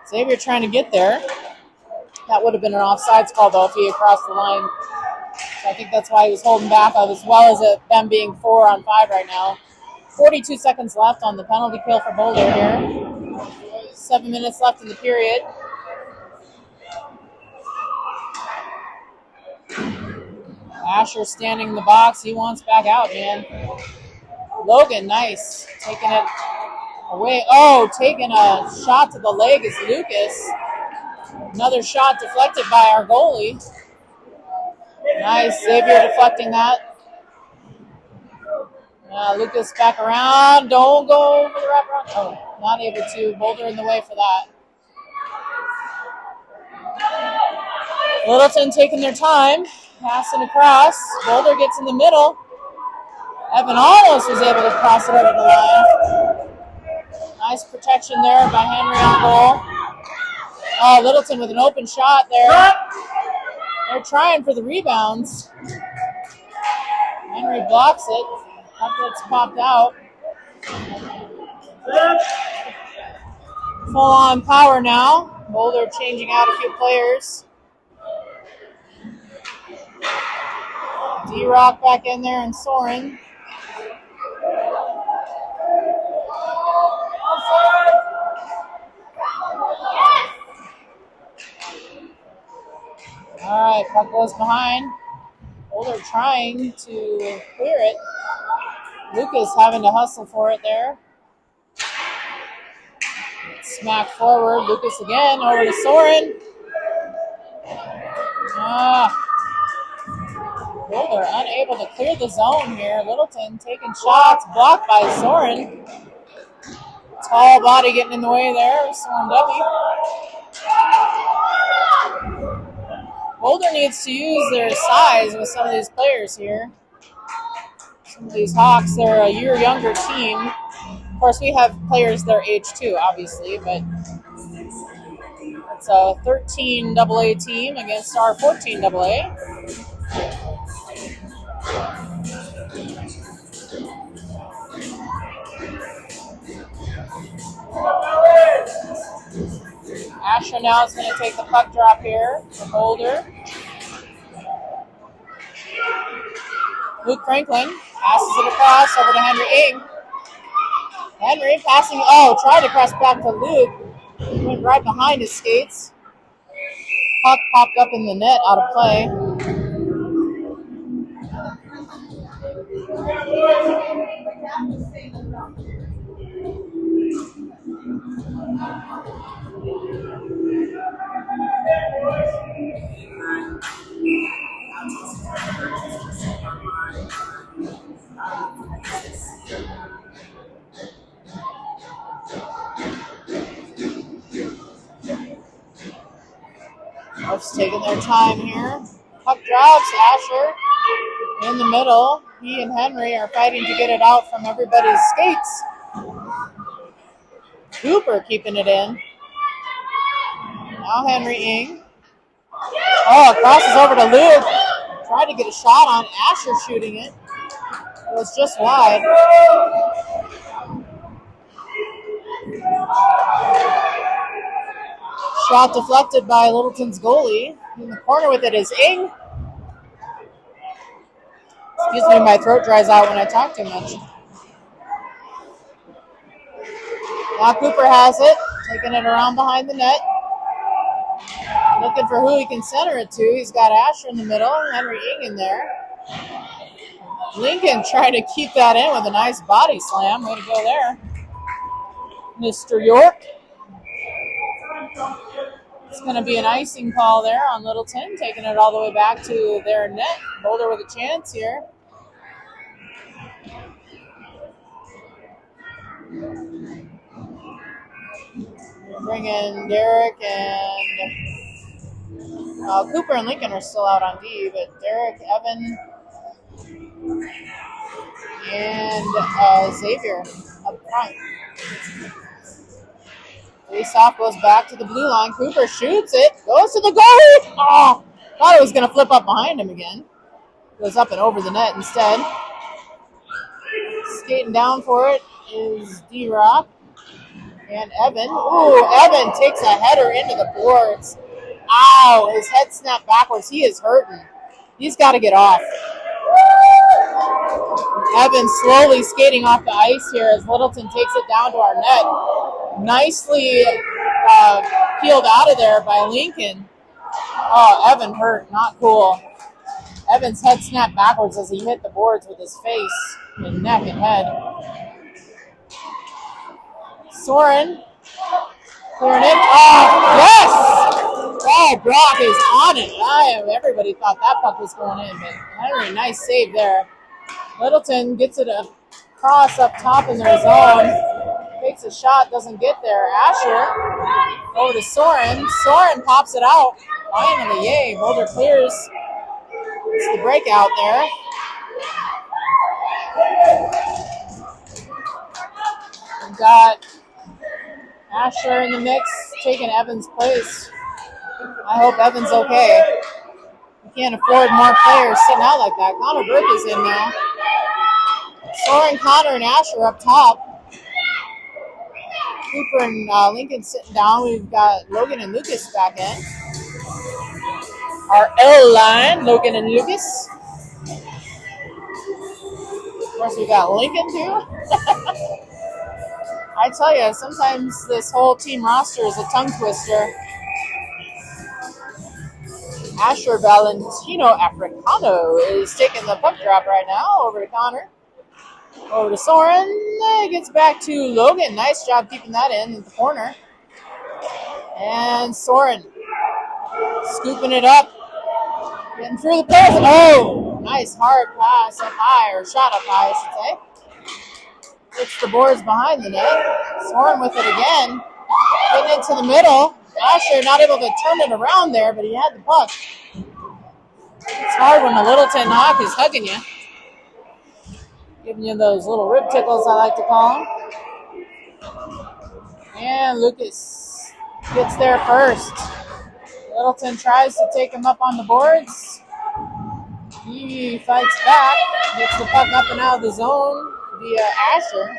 Xavier trying to get there. That would have been an offsides call, though, if he had crossed the line. So I think that's why he was holding back, as well as them being 4-on-5 right now. 42 seconds left on the penalty kill for Boulder here. 7 minutes left in the period. Asher standing in the box. He wants back out, man. Logan, nice. Taking it away. Oh, taking a shot to the leg is Lucas. Another shot deflected by our goalie. Nice, Xavier deflecting that. Lucas back around. Don't go over the wraparound. Oh, not able to. Boulder in the way for that. Littleton taking their time. Passing across. Boulder gets in the middle. Evan almost was able to cross it over the line. Nice protection there by Henry on goal. Oh, Littleton with an open shot there. They're trying for the rebounds. Henry blocks it. It's popped out. Full on power now. Boulder changing out a few players. D-Rock back in there and Soren. All right, puck goes behind. Boulder trying to clear it. Lucas having to hustle for it there. Smack forward. Lucas again over to Soren. Boulder unable to clear the zone here. Littleton taking shots, blocked by Soren. Tall body getting in the way there. Soren Duffy. Boulder needs to use their size with some of these players here. Some of these Hawks, they're a year younger team. Of course, we have players their age too, obviously, but it's a 13 AA team against our 14 AA. Asher now is going to take the puck drop here for Boulder. Luke Franklin passes it across over to Henry Ing. Henry passing, tried to cross back to Luke. Went right behind his skates. Puck popped up in the net, out of play. Just taking their time here. Puck drops. Asher in the middle. He and Henry are fighting to get it out from everybody's skates. Cooper keeping it in. Now Henry Ing. Crosses over to Luke. Tried to get a shot on. Asher shooting it. It was just wide. Shot deflected by Littleton's goalie. In the corner with it is Ing. Excuse me, my throat dries out when I talk too much. Now Cooper has it, taking it around behind the net. Looking for who he can center it to. He's got Asher in the middle, Henry Ing in there. Lincoln trying to keep that in with a nice body slam. Way to go there, Mr. York. It's going to be an icing call there on Littleton, taking it all the way back to their net. Boulder with a chance here. Bring in Derek and Cooper and Lincoln are still out on D, but Derek, Evan, and Xavier up front. Face-off goes back to the blue line. Cooper shoots it. Goes to the goal. Oh, thought it was going to flip up behind him again. Goes up and over the net instead. Skating down for it is D-Rock and Evan. Ooh, Evan takes a header into the boards. Ow, his head snapped backwards. He is hurting. He's got to get off. Evan slowly skating off the ice here as Littleton takes it down to our net. Nicely peeled out of there by Lincoln. Oh, Evan hurt. Not cool. Evan's head snapped backwards as he hit the boards with his face and neck and head. Soren clearing it. Oh, yes! Oh, Brock is on it. Everybody thought that puck was going in, but Henry, nice save there. Littleton gets it across up top in their zone. Takes a shot, doesn't get there. Asher over to Soren. Soren pops it out. Finally, yay. Boulder clears. It's the breakout there. We've got Asher in the mix, taking Evans' place. I hope Evans okay. You can't afford more players sitting out like that. Connor Burke is in now. Soren, Connor, and Asher up top. Cooper and Lincoln sitting down. We've got Logan and Lucas back in. Our L line, Logan and Lucas. Of course, we got Lincoln too. I tell you, sometimes this whole team roster is a tongue twister. Asher Valentino Africano is taking the puck drop right now. Over to Connor. Over to Soren. It gets back to Logan. Nice job keeping that in at the corner. And Soren scooping it up. Getting through the pass. Oh, nice hard pass up high, or shot up high, I should say. It's the boards behind the net. Soren with it again. Getting into the middle. Asher not able to turn it around there, but he had the puck. It's hard when the Littleton Hawk is hugging you. Giving you those little rib tickles, I like to call them. And Lucas gets there first. Littleton tries to take him up on the boards. He fights back, gets the puck up and out of the zone via Asher.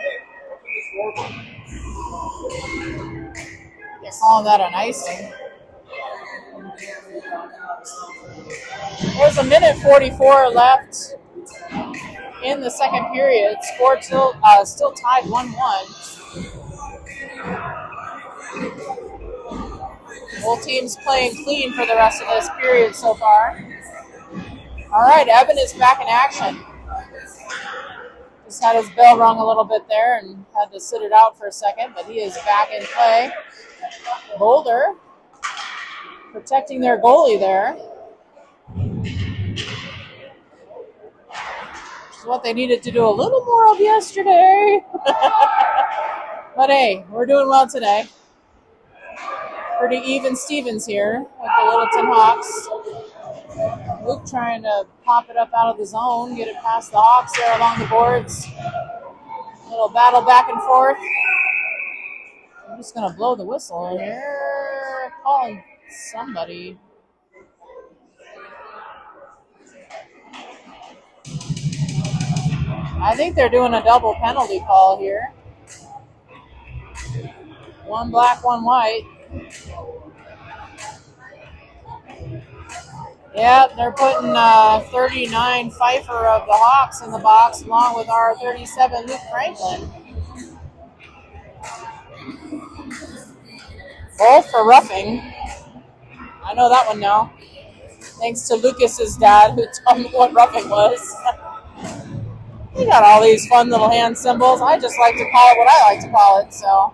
They're calling that an icing. There's a minute 44 left in the second period. Score still tied 1-1. Both teams playing clean for the rest of this period so far. All right, Evan is back in action. Just had his bell rung a little bit there and had to sit it out for a second, but he is back in play. Boulder protecting their goalie there. Which is what they needed to do a little more of yesterday. But hey, we're doing well today. Pretty even Stevens here with the Littleton Hawks. Luke trying to pop it up out of the zone, get it past the Hawks there along the boards. Little battle back and forth. I'm just going to blow the whistle here. Calling somebody. I think they're doing a double penalty call here. One black, one white. Yeah, they're putting 39 Pfeiffer of the Hawks in the box along with our 37 Luke Franklin. Both for roughing. I know that one now. Thanks to Lucas's dad who told me what roughing was. We got all these fun little hand symbols. I just like to call it what I like to call it, so.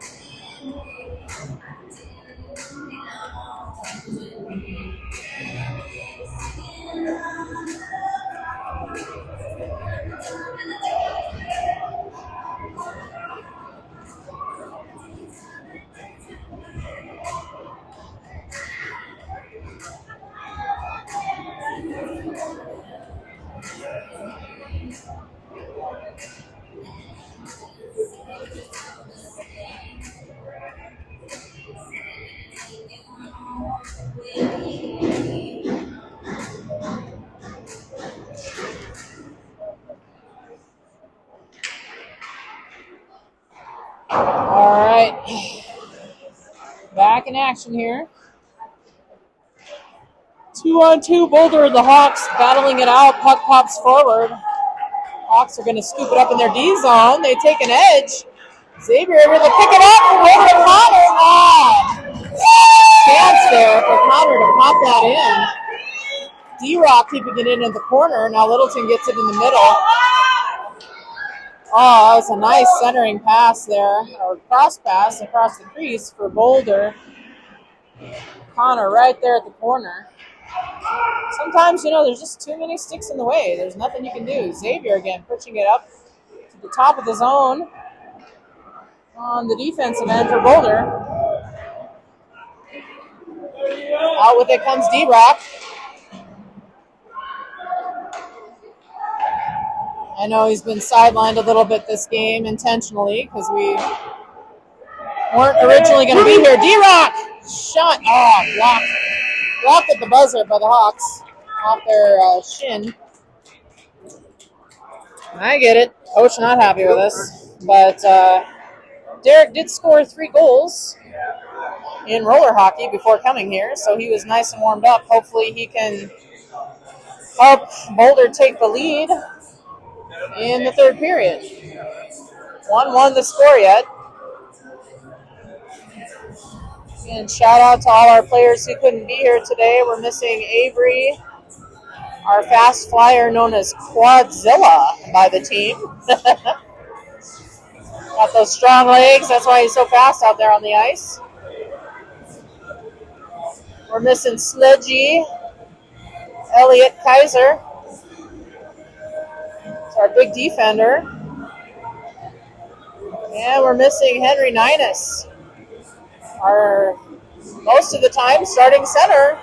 All right, back in action here. 2-on-2, Boulder and the Hawks battling it out. Puck pops forward. Hawks are going to scoop it up in their D zone. They take an edge. Xavier able to pick it up and over to Connor. Chance there for Connor to pop that in. D-Rock keeping it in at the corner. Now Littleton gets it in the middle. Oh, that was a nice centering pass there, or cross pass across the crease for Boulder. Connor right there at the corner. Sometimes, there's just too many sticks in the way. There's nothing you can do. Xavier again pushing it up to the top of the zone on the defensive end for Boulder. Out with it comes D-Rock. I know he's been sidelined a little bit this game intentionally because we weren't originally going to be here. D-Rock! Shot. Oh, blocked at the buzzer by the Hawks off their shin. I get it. Coach not happy with us. But Derek did score 3 goals in roller hockey before coming here, so he was nice and warmed up. Hopefully he can help Boulder take the lead in the third period. 1-1 the score yet. And shout out to all our players who couldn't be here today. We're missing Avery, our fast flyer known as Quadzilla by the team. Got those strong legs. That's why he's so fast out there on the ice. We're missing Sledgy, Elliot Kaiser. It's our big defender. And we're missing Henry Ninus, our most of the time starting center,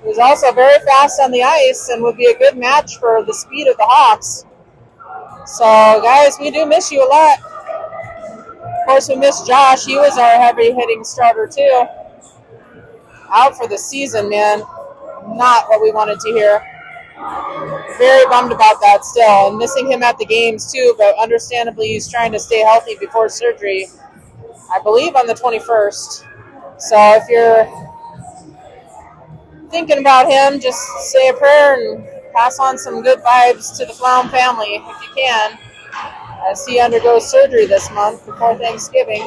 who's also very fast on the ice and would be a good match for the speed of the Hawks. So, guys, we do miss you a lot. Of course, we miss Josh. He was our heavy-hitting starter, too. Out for the season, man. Not what we wanted to hear. Very bummed about that still. And missing him at the games, too. But understandably, he's trying to stay healthy before surgery. I believe on the 21st. So if you're thinking about him, just say a prayer and pass on some good vibes to the Flown family if you can, as he undergoes surgery this month before Thanksgiving.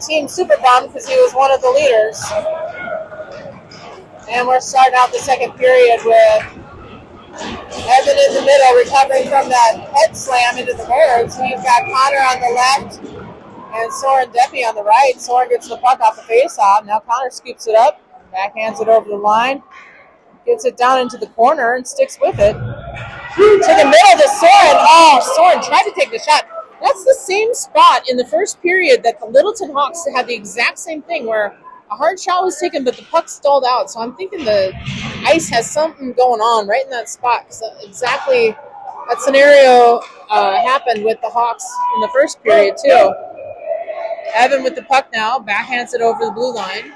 Team super bummed because he was one of the leaders. And we're starting out the second period with Evan in the middle recovering from that head slam into the boards. So you've got Connor on the left and Soren Deppie on the right. Soren gets the puck off the face-off. Now Connor scoops it up, backhands it over the line, gets it down into the corner and sticks with it. To the middle to Soren. Oh, Soren tried to take the shot. That's the same spot in the first period that the Littleton Hawks had the exact same thing where a hard shot was taken, but the puck stalled out. So I'm thinking the ice has something going on right in that spot. So exactly that scenario happened with the Hawks in the first period, too. Evan with the puck now, backhands it over the blue line.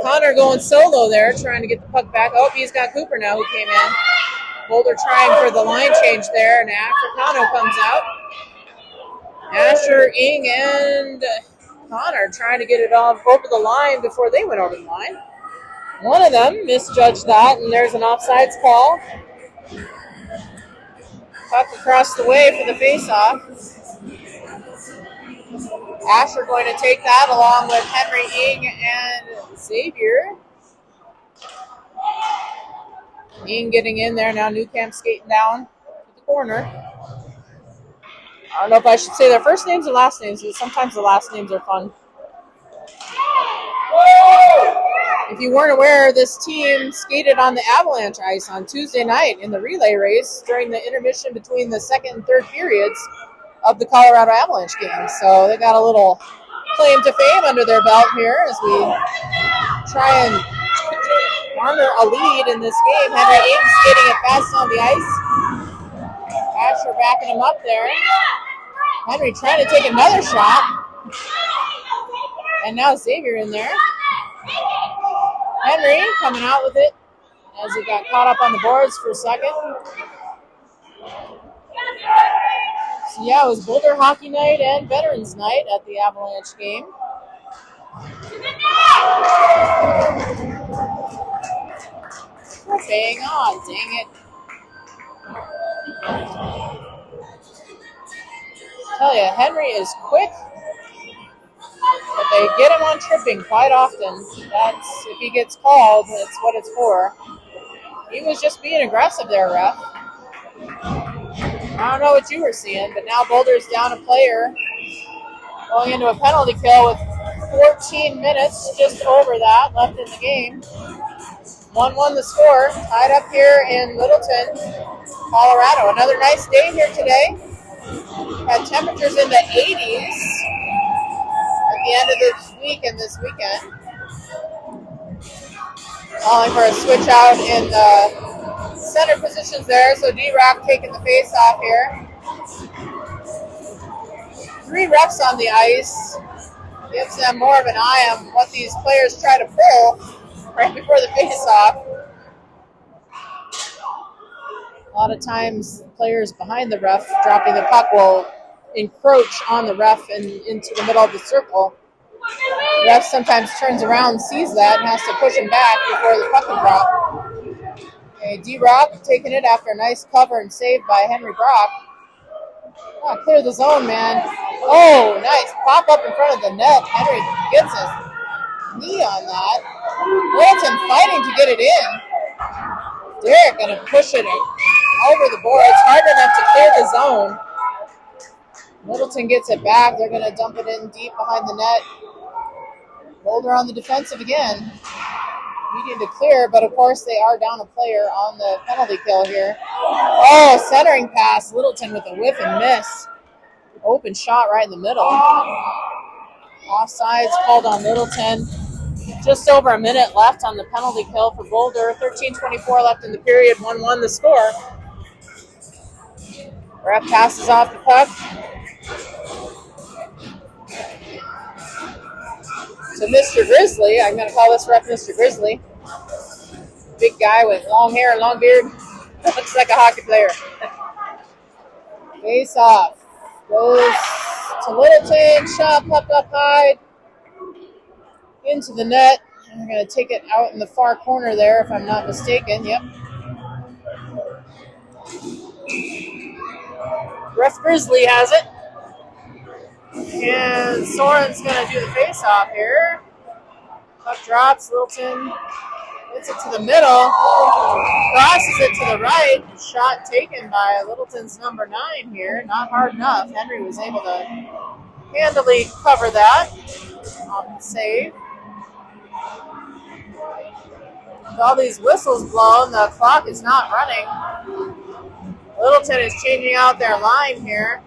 Connor going solo there, trying to get the puck back. Oh, he's got Cooper now who came in. Boulder trying for the line change there, and Africano comes out. Asher, Ing, and Connor trying to get it off over the line before they went over the line. One of them misjudged that, and there's an offsides call. Puck across the way for the face-off. Asher going to take that along with Henry, Ing, and Xavier. Ing getting in there now. Newcamp skating down to the corner. I don't know if I should say their first names or last names, but sometimes the last names are fun. If you weren't aware, this team skated on the Avalanche ice on Tuesday night in the relay race during the intermission between the second and third periods of the Colorado Avalanche game. So they got a little claim to fame under their belt here as we try and garner a lead in this game. Henry Ing skating it fast on the ice. Asher backing him up there. Henry trying to take another shot. And now Xavier in there. Henry coming out with it as he got caught up on the boards for a second. So yeah, it was Boulder Hockey Night and Veterans Night at the Avalanche game. We're bang on, dang it. Tell you, Henry is quick, but they get him on tripping quite often. That's, if he gets called, it's what it's for. He was just being aggressive there, ref. I don't know what you were seeing, but now Boulder's down a player going into a penalty kill with 14 minutes, just over that, left in the game. 1-1 the score. Tied up here in Littleton, Colorado. Another nice day here today. Had temperatures in the 80s at the end of this week and this weekend. Calling for a switch out in the center positions there. So D-Rock taking the face off here. 3 refs on the ice. Gives them more of an eye on what these players try to pull right before the face-off. A lot of times players behind the ref dropping the puck will encroach on the ref and into the middle of the circle. The ref sometimes turns around, sees that, and has to push him back before the puck can drop. Okay, D-Rock taking it after a nice cover and save by Henry Brock. Oh, clear the zone, man. Oh, nice. Pop up in front of the net. Henry gets his knee on that. Littleton fighting to get it in. Derek going to push it over the boards. Hard enough to clear the zone. Littleton gets it back. They're going to dump it in deep behind the net. Boulder on the defensive again. Needing to clear, but of course they are down a player on the penalty kill here. Oh, centering pass. Littleton with a whiff and miss. Open shot right in the middle. Offsides called on Littleton. Just over a minute left on the penalty kill for Boulder. 13:24 left in the period. 1-1 the score. Ref passes off the puck to Mr. Grizzly. I'm going to call this ref Mr. Grizzly. Big guy with long hair and long beard. Looks like a hockey player. Face off. Goes to Littleton. Shot popped up high. Into the net. I'm going to take it out in the far corner there if I'm not mistaken. Yep. Ref Grizzly has it. And Soren's going to do the face-off here. Puck drops. Littleton gets it to the middle. Crosses it to the right. Shot taken by Littleton's number 9 here. Not hard enough. Henry was able to handily cover that on the save. With all these whistles blown, the clock is not running. Littleton is changing out their line here,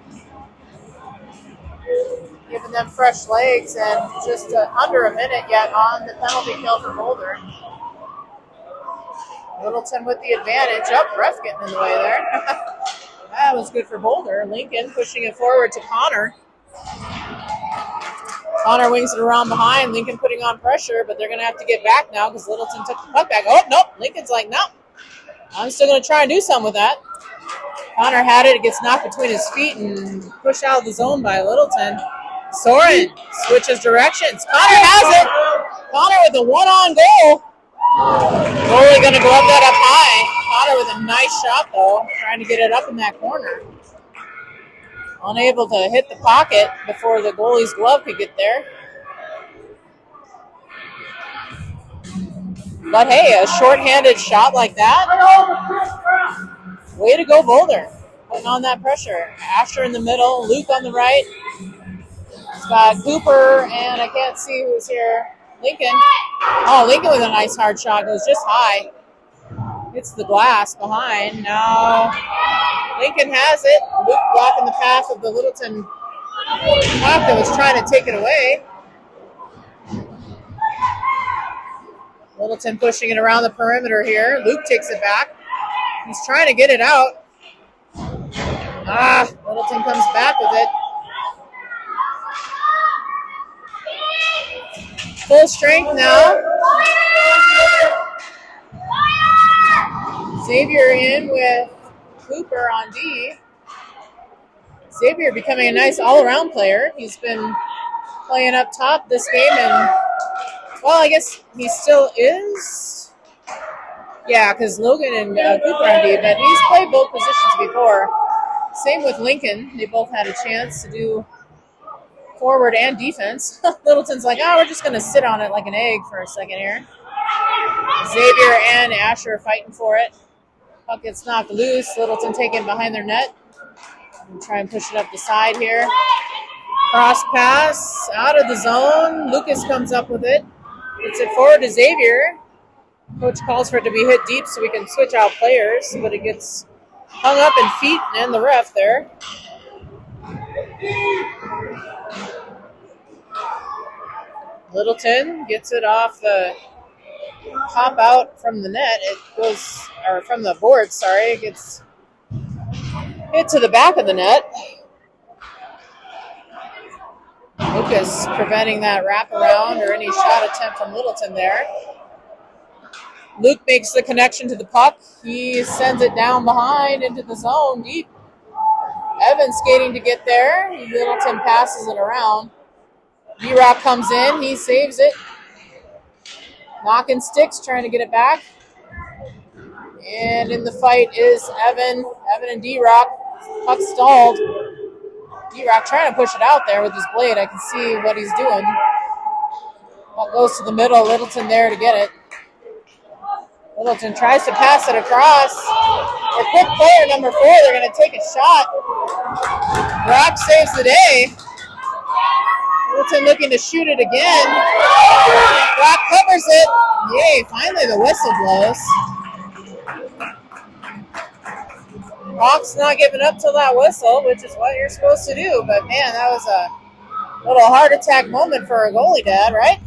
giving them fresh legs, and just under a minute yet on the penalty kill for Boulder. Littleton with the advantage. Ref getting in the way there. That was good for Boulder. Lincoln pushing it forward to Connor. Connor wings it around behind. Lincoln putting on pressure, but they're going to have to get back now because Littleton took the puck back. Oh, nope. Lincoln's like, no. I'm still going to try and do something with that. Connor had it. It gets knocked between his feet and pushed out of the zone by Littleton. Soren switches directions. Connor has it. Connor with a one-on goal. Goalie going to go up that up high. Connor with a nice shot, though, trying to get it up in that corner. Unable to hit the pocket before the goalie's glove could get there. But hey, a short-handed shot like that. Way to go, Boulder. Putting on that pressure. Asher in the middle, Luke on the right. It's got Cooper, and I can't see who's here. Lincoln. Oh, Lincoln with a nice hard shot. Goes just high. Hits the glass behind. Now Lincoln has it. Luke blocking the path of the Littleton puck that was trying to take it away. Littleton pushing it around the perimeter here. Luke takes it back. He's trying to get it out. Littleton comes back with it. Full strength now. Xavier in with Cooper on D. Xavier becoming a nice all-around player. He's been playing up top this game, and, well, I guess he still is. Yeah, because Logan and Cooper on D, but he's played both positions before. Same with Lincoln. They both had a chance to do forward and defense. Littleton's like, we're just going to sit on it like an egg for a second here. Xavier and Asher fighting for it. Puck gets knocked loose. Littleton taken behind their net. And try and push it up the side here. Cross pass out of the zone. Lucas comes up with it. It's it forward to Xavier. Coach calls for it to be hit deep so we can switch out players, but it gets hung up in feet and the ref there. Littleton gets it off the pop out from the net. It goes, or from the board, sorry. It gets hit to the back of the net. Lucas preventing that wraparound or any shot attempt from Littleton there. Luke makes the connection to the puck. He sends it down behind into the zone deep. Evan skating to get there. Littleton passes it around. D-Rock comes in. He saves it. Knocking sticks, trying to get it back. And in the fight is Evan. Evan and D-Rock. Puck stalled. D-Rock trying to push it out there with his blade. I can see what he's doing. Puck goes to the middle. Littleton there to get it. Littleton tries to pass it across. A quick player, number 4. They're going to take a shot. Rock saves the day. Littleton looking to shoot it again. Rock covers it. Yay, finally the whistle blows. Rock's not giving up till that whistle, which is what you're supposed to do. But, man, that was a little heart attack moment for a goalie dad, right?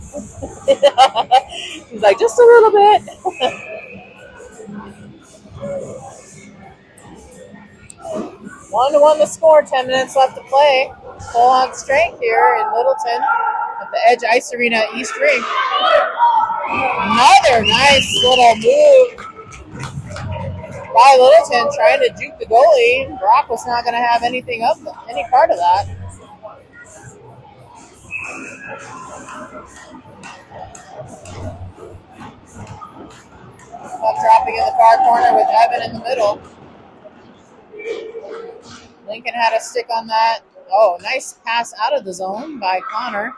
He's like, just a little bit. 1-1 the score, 10 minutes left to play. Full on strength here in Littleton at the Edge Ice Arena East Rink. Another nice little move by Littleton trying to juke the goalie. Brock was not going to have any part of that. Puck dropping in the far corner with Evan in the middle. Lincoln had a stick on that. Oh, nice pass out of the zone by Connor.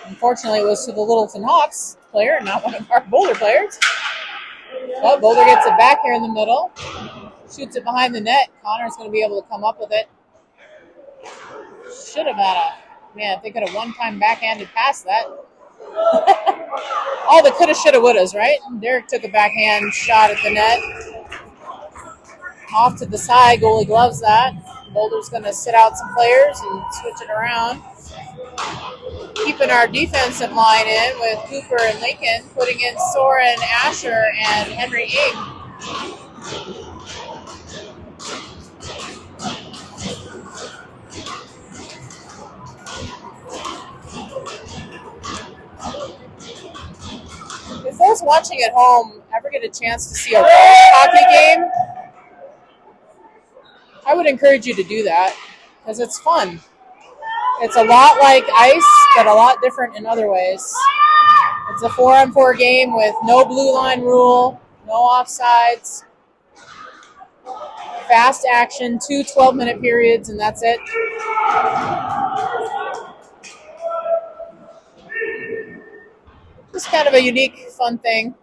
Unfortunately, it was to the Littleton Hawks player, not one of our Boulder players. But Boulder gets it back here in the middle. Shoots it behind the net. Connor's going to be able to come up with it. Should have had a, man, if they could have one-time backhanded pass that. All the coulda, shoulda, wouldas, right? Derek took a backhand shot at the net. Off to the side, goalie gloves that. Boulder's going to sit out some players and switch it around. Keeping our defensive line in with Cooper and Lincoln, putting in Soren, Asher, and Henry Ing. If those watching at home ever get a chance to see a hockey game, I would encourage you to do that because it's fun. It's a lot like ice, but a lot different in other ways. It's a 4-on-4 game with no blue line rule, no offsides, fast action, 2 12-minute periods, and that's it. Just kind of a unique, fun thing.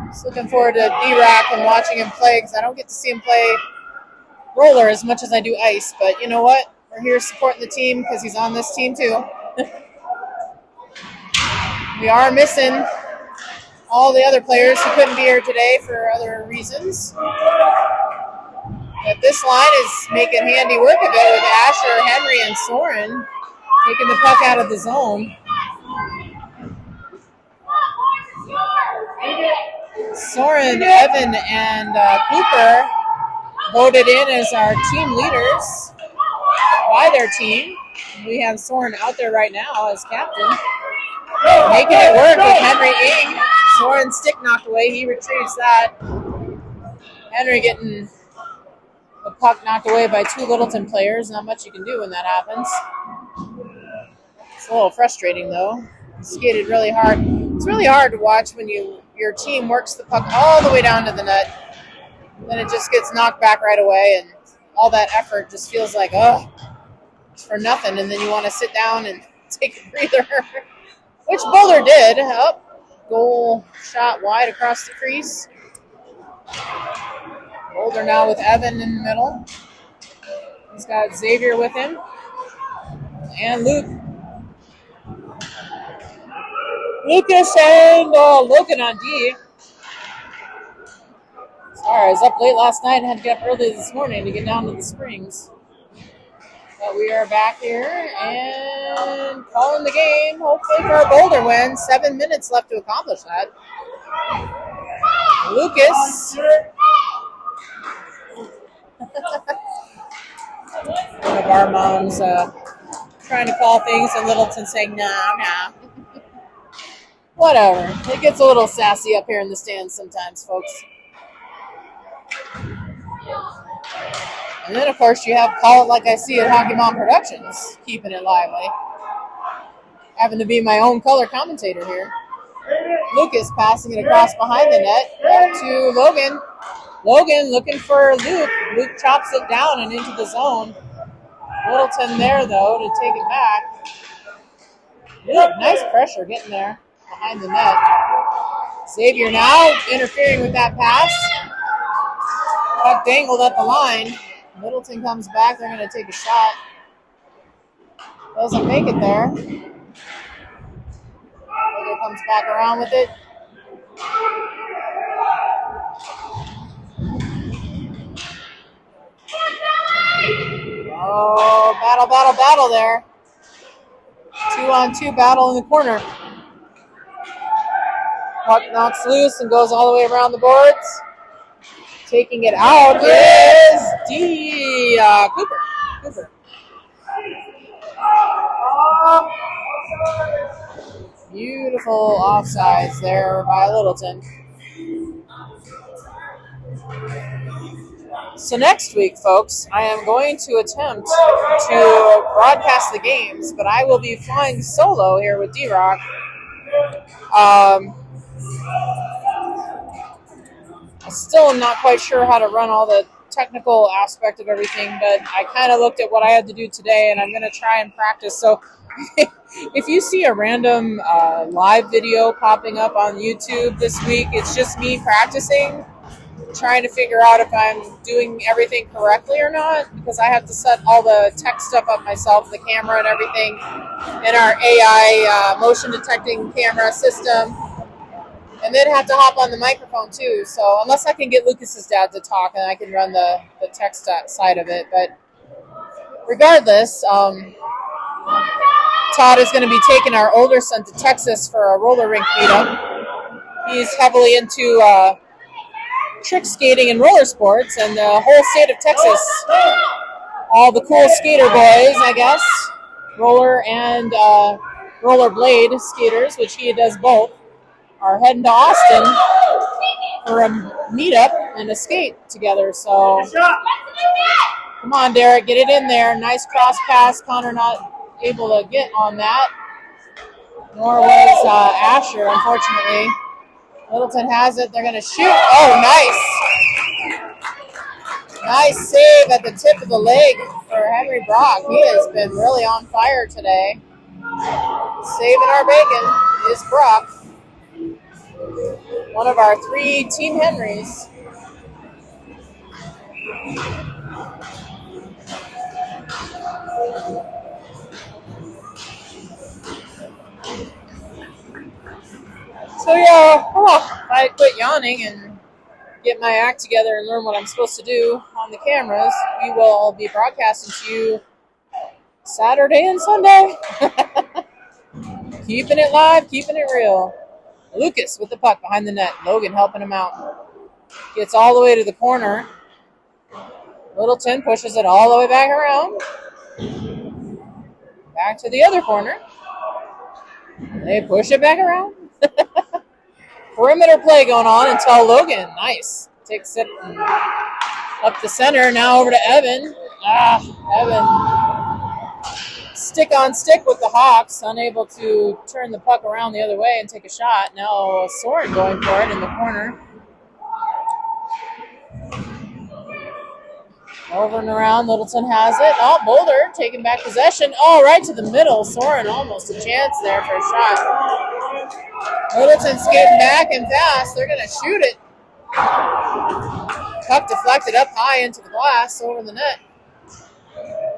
Just looking forward to D-Rock and watching him play because I don't get to see him play roller as much as I do ice, but you know what? We're here supporting the team because he's on this team too. We are missing all the other players who couldn't be here today for other reasons. But this line is making handy work of it with Asher, Henry, and Soren taking the puck out of the zone. Soren, Evan, and Cooper voted in as our team leaders by their team. We have Soren out there right now as captain. Making it work with Henry Ing. Soren's stick knocked away. He retrieves that. Henry getting the puck knocked away by 2 Littleton players. Not much you can do when that happens. It's a little frustrating, though. Skated really hard. It's really hard to watch when your team works the puck all the way down to the net. Then it just gets knocked back right away, and all that effort just feels like, oh, it's for nothing. And then you want to sit down and take a breather, which Boulder did. Oh, goal shot wide across the crease. Boulder now with Evan in the middle. He's got Xavier with him. And Luke. Lucas and Logan on D. Sorry, I was up late last night and had to get up early this morning to get down to the Springs. But we are back here and calling the game, hopefully for a Boulder win. 7 minutes left to accomplish that. Lucas. One of our moms trying to call things and Littleton saying, nah. Whatever. It gets a little sassy up here in the stands sometimes, folks. And then, of course, you have Call It Like I See It Hockey Mom Productions, keeping it lively. Having to be my own color commentator here. Lucas passing it across behind the net. Back to Logan. Logan looking for Luke. Luke chops it down and into the zone. Littleton there, though, to take it back. Luke, nice pressure getting there behind the net. Xavier now interfering with that pass. Puck dangled at the line. Littleton comes back. They're going to take a shot. Doesn't make it there. Littleton comes back around with it. Oh, battle there. 2-on-2 battle in the corner. Puck knocks loose and goes all the way around the boards. Taking it out is Cooper. Beautiful offsides there by Littleton. So next week, folks, I am going to attempt to broadcast the games, but I will be flying solo here with D-Rock. I still am not quite sure how to run all the technical aspect of everything, but I kind of looked at what I had to do today, and I'm going to try and practice. So if you see a random live video popping up on YouTube this week, it's just me practicing, trying to figure out if I'm doing everything correctly or not, because I have to set all the tech stuff up myself, the camera and everything, in our AI motion detecting camera system. And then have to hop on the microphone too. So unless I can get Lucas's dad to talk, and I can run the text side of it. But regardless, Todd is going to be taking our older son to Texas for a roller rink meetup. He's heavily into trick skating and roller sports, and the whole state of Texas, all the cool skater boys, I guess, roller and rollerblade skaters, which he does both, are heading to Austin for a meetup and a skate together. So, come on, Derek, get it in there. Nice cross pass. Connor not able to get on that. Nor was Asher, unfortunately. Littleton has it. They're going to shoot. Oh, nice. Nice save at the tip of the leg for Henry Brock. He has been really on fire today. Saving our bacon is Brock. One of our 3 Team Henrys. So yeah, I quit yawning and get my act together and learn what I'm supposed to do on the cameras. We will be broadcasting to you Saturday and Sunday. Keeping it live, keeping it real. Lucas with the puck behind the net. Logan helping him out. Gets all the way to the corner. Littleton pushes it all the way back around. Back to the other corner. They push it back around. Perimeter play going on until Logan, nice, takes it up the center. Now over to Evan. Evan. Stick on stick with the Hawks, unable to turn the puck around the other way and take a shot. Now Soren going for it in the corner. Over and around, Littleton has it. Oh, Boulder taking back possession. Oh, right to the middle. Soren almost a chance there for a shot. Littleton skating back and fast. They're going to shoot it. Puck deflected up high into the glass over the net.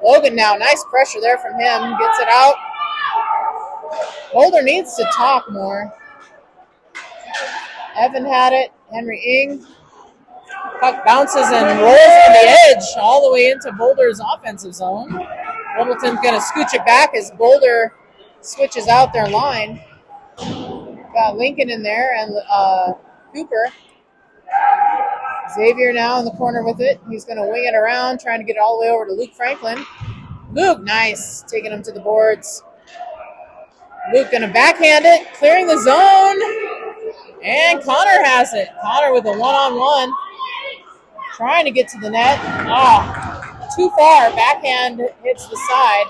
Logan now, nice pressure there from him. Gets it out. Boulder needs to talk more. Evan had it. Henry Ing. Puck bounces and rolls on the edge all the way into Boulder's offensive zone. Littleton's going to scooch it back as Boulder switches out their line. Got Lincoln in there and Cooper. Xavier now in the corner with it. He's going to wing it around, trying to get it all the way over to Luke Franklin. Luke, nice, taking him to the boards. Luke going to backhand it, clearing the zone. And Connor has it. Connor with a one-on-one. Trying to get to the net. Too far. Backhand hits the side.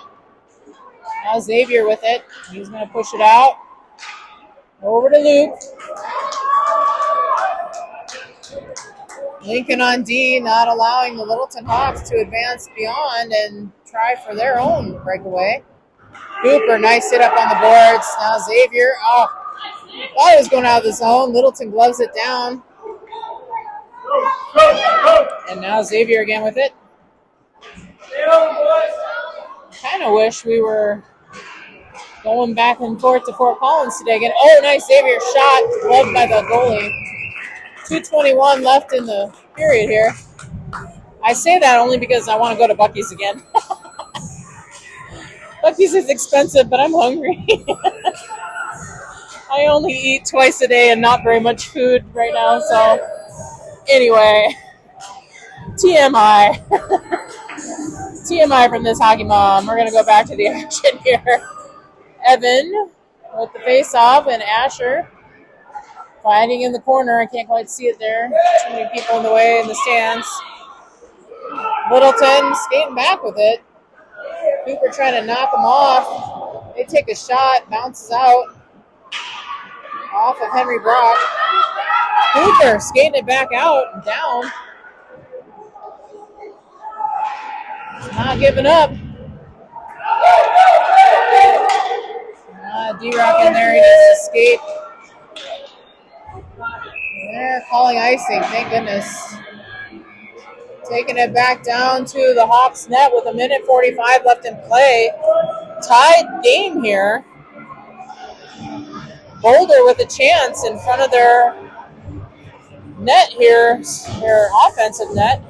Now Xavier with it. He's going to push it out. Over to Luke. Lincoln on D, not allowing the Littleton Hawks to advance beyond and try for their own breakaway. Cooper, nice hit up on the boards. Now Xavier. Thought it was going out of the zone. Littleton gloves it down. And now Xavier again with it. Kind of wish we were going back and forth to Fort Collins today again. Oh, nice Xavier shot. Gloved by the goalie. 2:21 left in the period here. I say that only because I want to go to Buc-ee's again. Buc-ee's is expensive, but I'm hungry. I only eat twice a day and not very much food right now, so anyway, TMI. TMI from this hockey mom. We're going to go back to the action here. Evan with the face-off and Asher fighting in the corner. I can't quite see it there. Too many people in the way in the stands. Littleton skating back with it. Cooper trying to knock him off. They take a shot, bounces out. Off of Henry Brock. Cooper skating it back out and down. Not giving up. D-Rock in there. He needs to skate. They're calling icing. Thank goodness. Taking it back down to the Hawks net with 1:45 left in play. Tied game here. Boulder with a chance in front of their net here, their offensive net,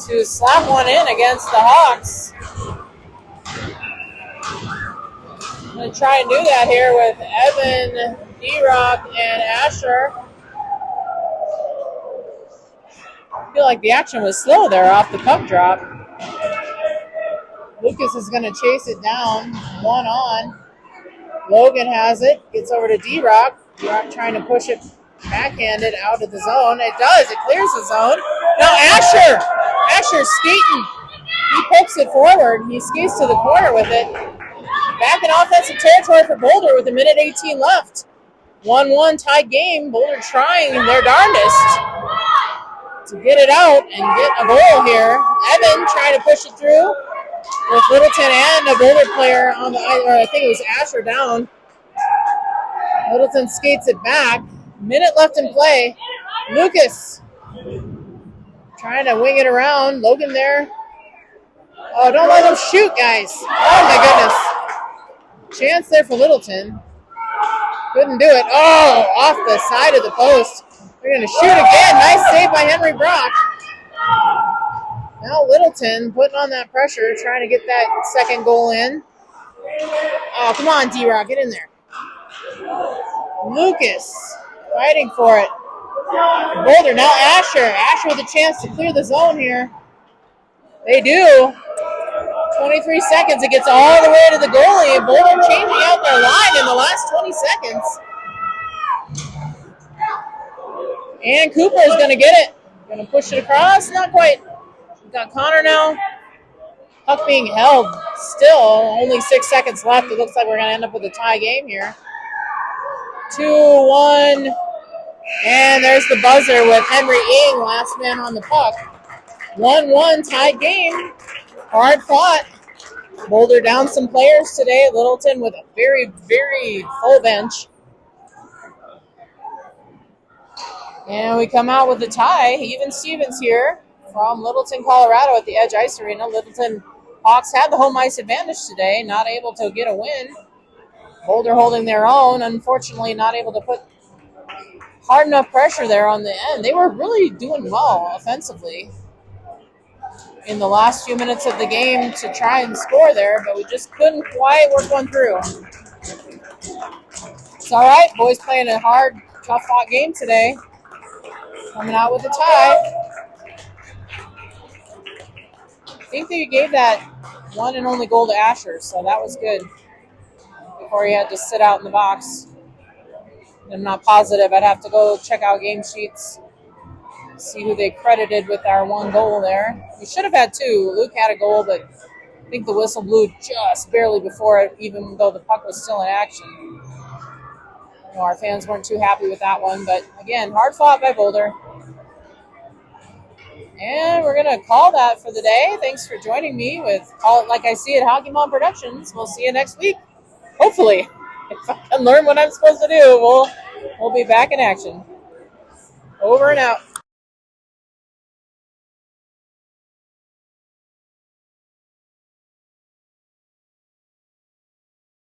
to slap one in against the Hawks. I'm going to try and do that here with Evan, D-Rock, and Asher. I feel like the action was slow there off the puck drop. Lucas is going to chase it down, one on. Logan has it, gets over to D-Rock. D-Rock trying to push it backhanded out of the zone. It does, it clears the zone. Now Asher's skating. He pokes it forward. He skates to the corner with it. Back in offensive territory for Boulder with 1:18 left. 1-1 tied game. Boulder trying their darndest to get it out and get a goal here. Evan trying to push it through with Littleton and a Boulder player on the, or I think it was Asher down. Littleton skates it back. Minute left in play. Lucas trying to wing it around. Logan there. Oh, don't let him shoot, guys. Oh, my goodness. Chance there for Littleton. Couldn't do it. Oh, off the side of the post. They're going to shoot again. Nice save by Henry Brock. Now Littleton putting on that pressure, trying to get that second goal in. Oh, come on, D-Rock. Get in there. Lucas fighting for it. Boulder, now Asher. Asher with a chance to clear the zone here. They do. 23 seconds. It gets all the way to the goalie. Boulder changing out their line in the last 20 seconds. And Cooper is going to get it. Going to push it across. Not quite. We've got Connor now. Puck being held. Still only 6 seconds left. It looks like we're going to end up with a tie game here. 2-1. And there's the buzzer with Henry Ing, last man on the puck. 1-1 tied game. Hard fought. Boulder down some players today. Littleton with a very, very full bench. And we come out with a tie. Even Stevens here from Littleton, Colorado at the Edge Ice Arena. Littleton Hawks had the home ice advantage today, not able to get a win. Boulder holding their own, unfortunately not able to put hard enough pressure there on the end. They were really doing well offensively in the last few minutes of the game to try and score there, but we just couldn't quite work one through. It's all right. Boys playing a hard, tough-fought game today. Coming out with a tie. I think they gave that one and only goal to Asher, so that was good before he had to sit out in the box. I'm not positive. I'd have to go check out game sheets, see who they credited with our one goal there. We should have had two. Luke had a goal, but I think the whistle blew just barely before it, even though the puck was still in action. You know, our fans weren't too happy with that one, but again, hard fought by Boulder. And we're going to call that for the day. Thanks for joining me with Call It Like I See It Hockey Mom Productions. We'll see you next week. Hopefully. If I can learn what I'm supposed to do, we'll be back in action. Over and out.